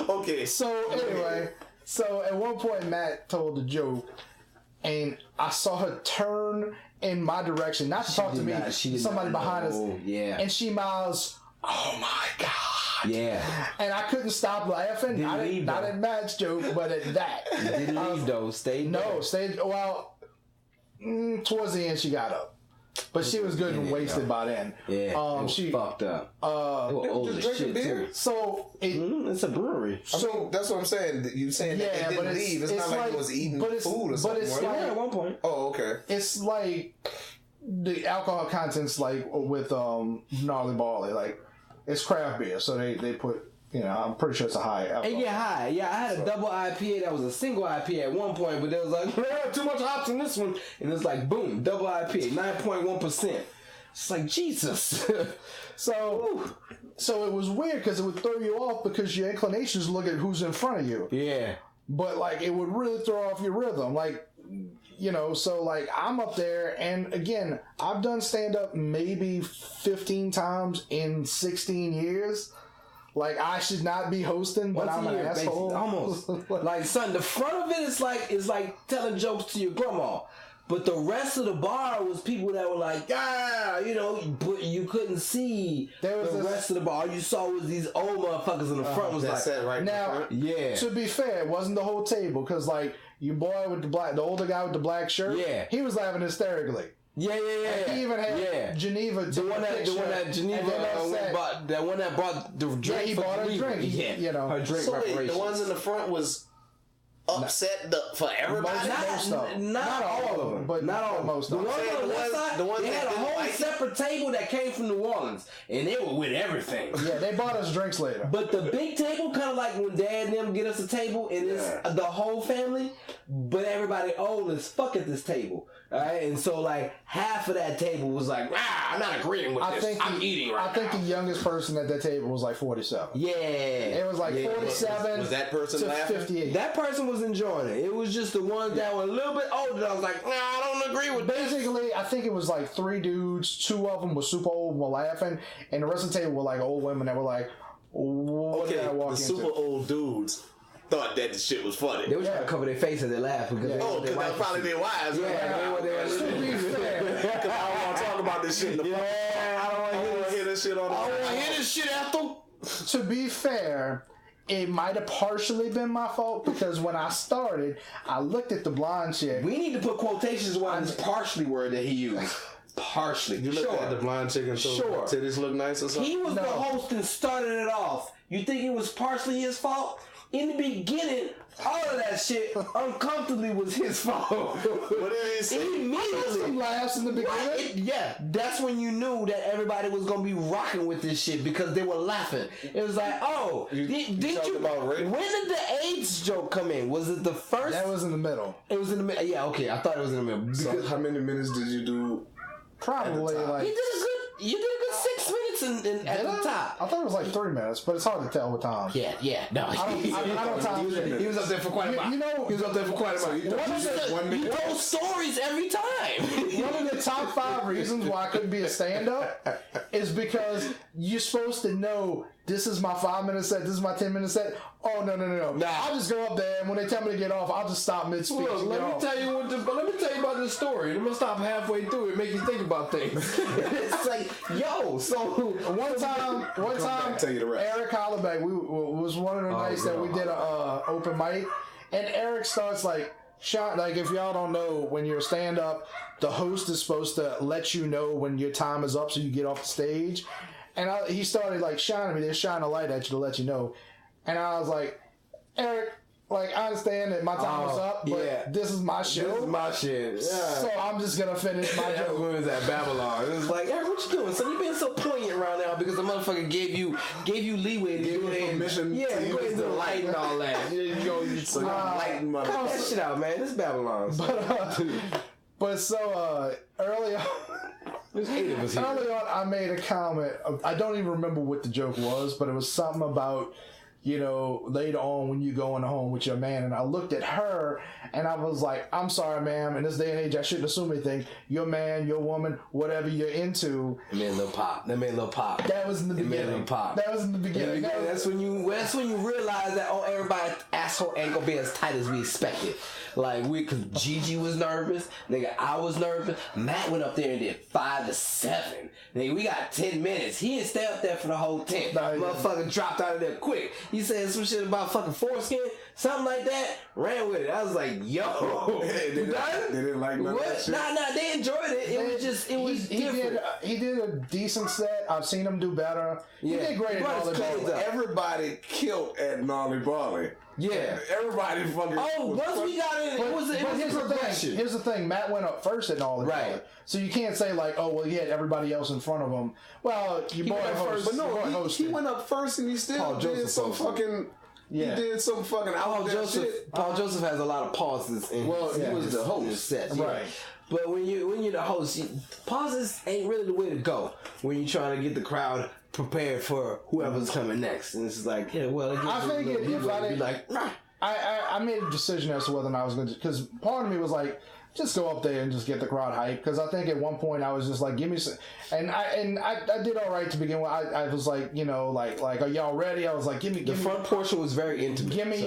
Okay. So anyway, at one point Matt told the joke, and I saw her turn in my direction, not to talk to me, somebody behind us, Yeah. and she mouths, "Oh my god!" Yeah. And I couldn't stop laughing. Didn't leave, Not though. at Matt's joke, but at that. Didn't leave though. Stayed there. No, stayed. Well, towards the end she got up, but she was good and Yeah, wasted by then. Yeah. it was she fucked up. They were old as drinking shit beer? too. so it. It's a brewery. I mean, that's what I'm saying. You saying that Yeah, it but didn't leave. It's not like it was eating but it's- food or but something. it's was it? like- Yeah, at one point. Oh, okay. It's like the alcohol content's like with gnarly barley, like it's craft beer, so they put, you know, I'm pretty sure it's a high alcohol. And get high. Yeah, I had a double IPA that was a single IPA at one point, but there was like, too much hops in this one. And it's like, boom, double IPA, 9.1%. It's like, Jesus. So it was weird because it would throw you off because your inclinations look at who's in front of you, Yeah. but like it would really throw off your rhythm, like. You know, so like I'm up there, and again, I've done stand up maybe 15 times in 16 years. Like I should not be hosting, but Once I'm a an year, asshole. basically. Almost. Like, son, the front of it is like telling jokes to your grandma. But the rest of the bar was people that were like, you know, but you couldn't see There was the this- rest of the bar. All you saw was these old motherfuckers in the front was That's like, it right Now- in front. yeah. To be fair, it wasn't the whole table because like your boy with the older guy with the black shirt, Yeah. he was laughing hysterically. Yeah. He even had Geneva. The one that Geneva that one that brought the drink. Yeah, he for bought her a Geneva. drink. Yeah, You know. her drink So wait, the reparations. ones in the front was upset for everybody. Most of them. Not all of them, but not all of them. most The of them. ones on the left side, the ones they that had a didn't whole like it? separate table that came from New Orleans, and they were with everything. Yeah, they bought us drinks later. But the big table, kind of like when Dad and them get us a table, and it's the whole family, but everybody old as fuck at this table. Alright, and so like half of that table was like, I'm not agreeing with this. I'm eating right I think now. the youngest person at that table was like 47. Yeah. It was like 47 Was that person to laughing? 58. That person was enjoying it. It was just the ones that were a little bit older that I was like, I don't agree with this. Basically, I think it was like 3 dudes. 2 of them were super old and were laughing, and the rest of the table were like old women that were like, "What Okay, did I walk the into?" super old dudes thought that the shit was funny. They were trying to cover their face as they laughed because they Oh, wanted because their that wife probably to see. their wives. Because I don't want to talk about this shit in the front. I don't want to hear this shit on the To be fair, it might have partially been my fault because when I started, I looked at the blonde chick. We need to put quotations around this partially word that he used. Partially. You looked at the blind chick and told her titties look nice or something? He was the host and started it off. You think it was partially his fault? In the beginning, all of that shit uncomfortably was his fault. What did he say? Immediately. Some laughs in the beginning. Yeah, that's when you knew that everybody was gonna be rocking with this shit because they were laughing. It was like, oh, did you? About rape? When did the AIDS joke come in? Was it the first? That was in the middle. It was in the middle. Yeah, okay, I thought it was in the middle. So how many minutes did you do? Probably like. You did a good 6 minutes at the top. I thought it was like 3 minutes, but it's hard to tell with time. Yeah, no. I don't time. He was up there for quite a while. You know, he was up there for quite a while. You told stories every time. One of the top 5 reasons why I couldn't be a stand-up is because you're supposed to know this is my 5-minute set, this is my 10-minute set. Oh no! Nah. I'll just go up there, and when they tell me to get off, I'll just stop mid-speech. Look, let me tell you about this story. I'm gonna stop halfway through and make you think about things. It's like, yo, so one time, tell you the rest. Eric Hollenbeck, we was one of the nights that we did a open mic, and Eric starts like if y'all don't know, when you're stand-up, the host is supposed to let you know when your time is up so you get off the stage. And he started like shining me. They're shining a light at you to let you know. And I was like, Eric, like I understand that my time is up, but this is my show. This is my shit. Yeah. So I'm just gonna finish my That joke. was at Babylon. It was like, Eric, what you doing? So you being so poignant right now because the motherfucker gave you leeway to go ahead permission and to go use ahead the and light and all that. You lighten my Cut that shit out, man. This is Babylon. But so early on, there's 8 of us here. early on, I made a comment. I don't even remember what the joke was, but it was something about, later on when you go in the home with your man. And I looked at her and I was like, I'm sorry, ma'am. In this day and age, I shouldn't assume anything. Your man, your woman, whatever you're into. That made a little pop. That was in the beginning. made a little pop. That was in the beginning. That's when you realize that everybody's asshole ain't gonna be as tight as we expected. Like cause Gigi was nervous, nigga. I was nervous. Matt went up there and did 5 to 7. Nigga, we got 10 minutes. He didn't stay up there for the whole 10. Motherfucker dropped out of there quick. He said some shit about fucking foreskin, something like that. Ran with it. I was like, yo, They didn't like none of that shit. Nah. They enjoyed it. It was different. He did a decent set. I've seen him do better. He did great at all the Everybody killed at Gnarly Barley. Yeah. Everybody fucking. Once we got in, it was here's a progression. Here's the thing. Matt went up first at all the Right. So you can't say like, oh well, he had everybody else in front of him. Well, your boy host, But no, he went up first and he still did some fucking. Yeah. He did some fucking out there shit. Paul Joseph has a lot of pauses in He was the host. sets. Right. But when you're the host, pauses ain't really the way to go when you're trying to get the crowd prepared for whoever's coming next. And it's like, yeah, well, I figured if I didn't, like, I made a decision as to whether or not I was going to, because part of me was like, just go up there and just get the crowd hyped. Because I think at one point I was just like, give me some, and I did all right to begin with. I was like, like, are y'all ready? I was like, give me the front portion was very intimate. Give me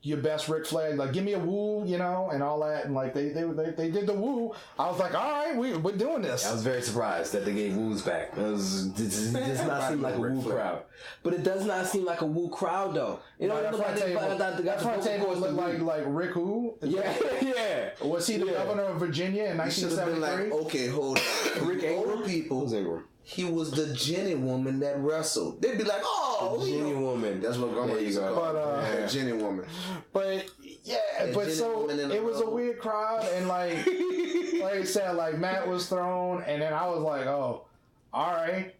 your best Ric Flag, like give me a woo, and all that, and like they did the woo. I was like, all right, we're doing this. I was very surprised that they gave woos back. It does not seem like a woo crowd, but it does not seem like a woo crowd though. That front table looked like Rick Who? Yeah. Was he the governor of Virginia in 1973? Like, okay, hold on. Rick Older people. He was the Jenny woman that wrestled. They'd be like, "Oh, Jenny woman." That's what I'm going to But Jenny woman. But so it was a weird crowd, and like I said, like Matt was thrown, and then I was like, oh, all right,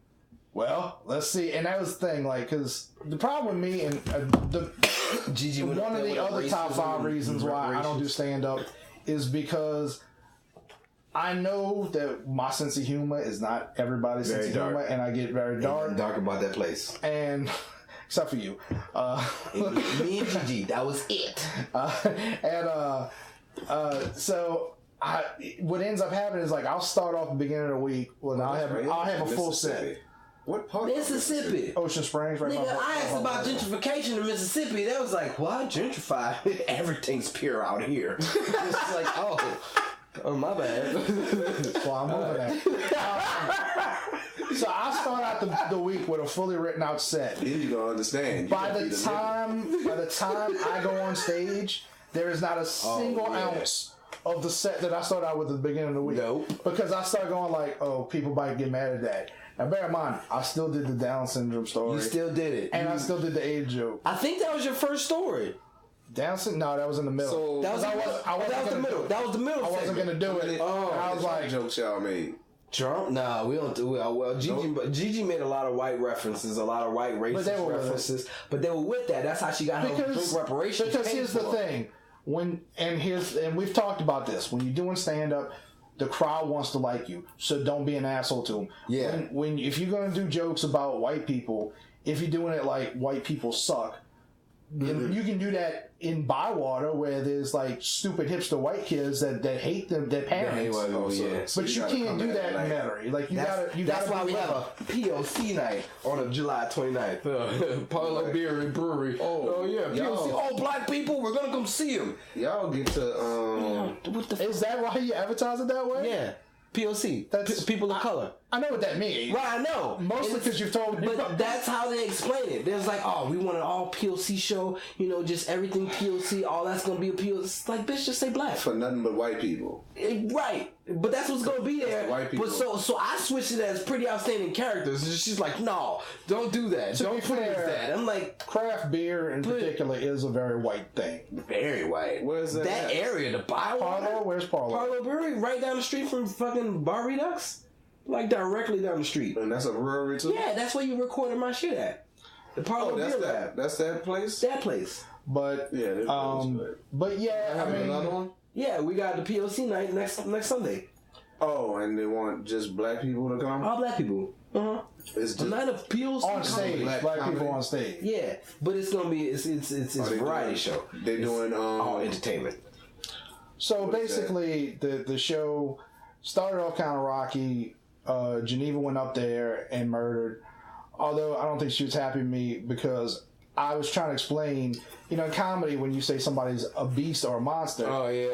well, let's see. And that was the thing, like, because the problem with me and one of the other top 5 reasons why I don't do stand up is because I know that my sense of humor is not everybody's sense of humor, and I get very dark. Dark about that place. And except for you. Me and Gigi, that was it. So what ends up happening is like I'll start off the beginning of the week. Well, I'll have a full set. What part? Mississippi. Ocean Springs, right? Nigga, I asked about gentrification in Mississippi. They was like, what? Gentrify? Everything's pure out here. It's like, oh, my bad. Well, I'm moving that. So I start out the week with a fully written out set. Then you gonna understand. By the time I go on stage, there is not a single ounce of the set that I started out with at the beginning of the week. Nope. Because I start going like, oh, people might get mad at that. Now bear in mind, I still did the Down syndrome story. You still did it. And I still did the AIDS joke. I think that was your first story. Down syndrome? No, that was in the middle. So That was the middle. That was the middle. I wasn't going to do it. Oh, And I was like, jokes y'all made. Trump? Nah, we don't do it. Well, Gigi made a lot of white references, a lot of white racist references, but they were with that. That's how she got her drink reparations. Because here's the thing, and we've talked about this. When you're doing stand up, the crowd wants to like you, so don't be an asshole to them. Yeah. If you're gonna do jokes about white people, if you're doing it like white people suck, you can do that in Bywater, where there's like stupid hipster white kids that hate their parents. But you can't do that in Metairie. Like that's why we have a POC night on July 29th. Parlo Beer and Brewery. Oh yeah, POC. All black people, we're gonna come see them. Y'all get to Is that why you advertise it that way? Yeah. POC. That's people of color. I know what that means. Right, I know. Mostly because you've told me. But that's how they explain it. There's like, oh, we want an all POC show. You know, just everything POC. All that's gonna be a POC. It's like, bitch, just say black. for nothing but white people. Right. But that's what's gonna be there. White people. But so I switched it as pretty outstanding characters. And she's like, no, don't do that. To Don't be put it as fair, that. I'm like, craft beer in particular is a very white thing. very white. Where's that That at? area, the Bywater. Parlo? Where's Parlo? Parlo Brewery, right down the street from fucking Bar Redux. Like directly down the street. And that's a brewery too? Yeah, that's where you recorded my shit at. The Parlo that's Beer that. Lab. That's that place? That place. But Yeah, this but yeah, I mean, another one? Yeah, we got the POC night next Sunday. Oh, and they want just black people to come? All black people. It's A just night of POC on stage, black black comedy. people on stage. Yeah, but it's gonna be it's a they variety doing- show. They doing All entertainment. So What is basically, the show started off kind of rocky. Geneva went up there and murdered. Although I don't think she was happy with me because I was trying to explain, in comedy, when you say somebody's a beast or a monster,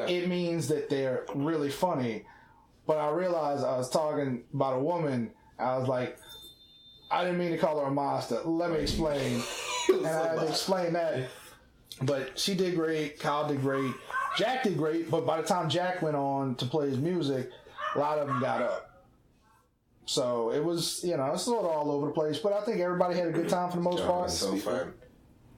it means that they're really funny. But I realized I was talking about a woman. I was like, I didn't mean to call her a monster. Let me explain. And I had to explain that. But she did great. Kyle did great. Jack did great. But by the time Jack went on to play his music, a lot of them got up. So it was, it's sort of all over the place. But I think everybody had a good time for the most part. so fun.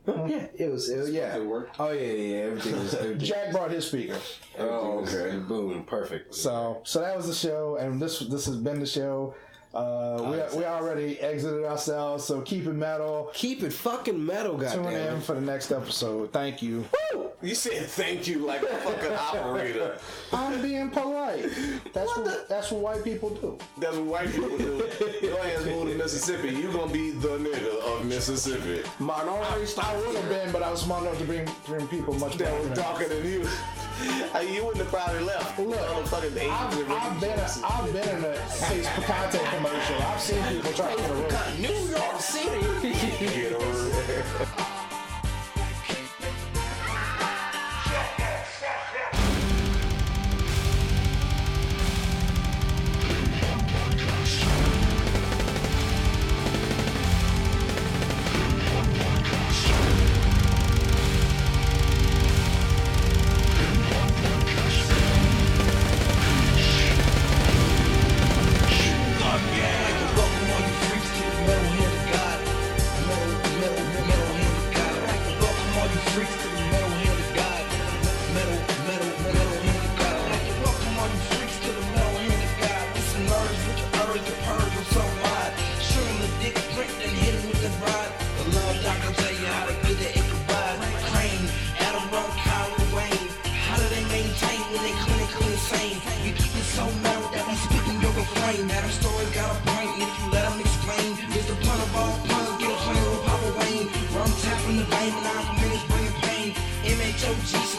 Yeah, it was yeah. It worked? Oh yeah, everything was. Jack brought his speaker. Oh, okay. Boom, perfect. So that was the show, and this has been the show. We already exited ourselves, so keep it metal. Keep it fucking metal, Tune goddamn. in for the next episode. Thank you. You said thank you like a fucking operator. I'm being polite. That's what white people do. That's what white people do. Your ass moved to Mississippi. You gonna be the nigga of Mississippi. I would have been, but I was smart enough to bring people much That better was than darker than you. You wouldn't have probably left. Look, Motherfucking I've been in a Ace Picante commercial. I've seen people try to get a room. New York City. Get over. MHOG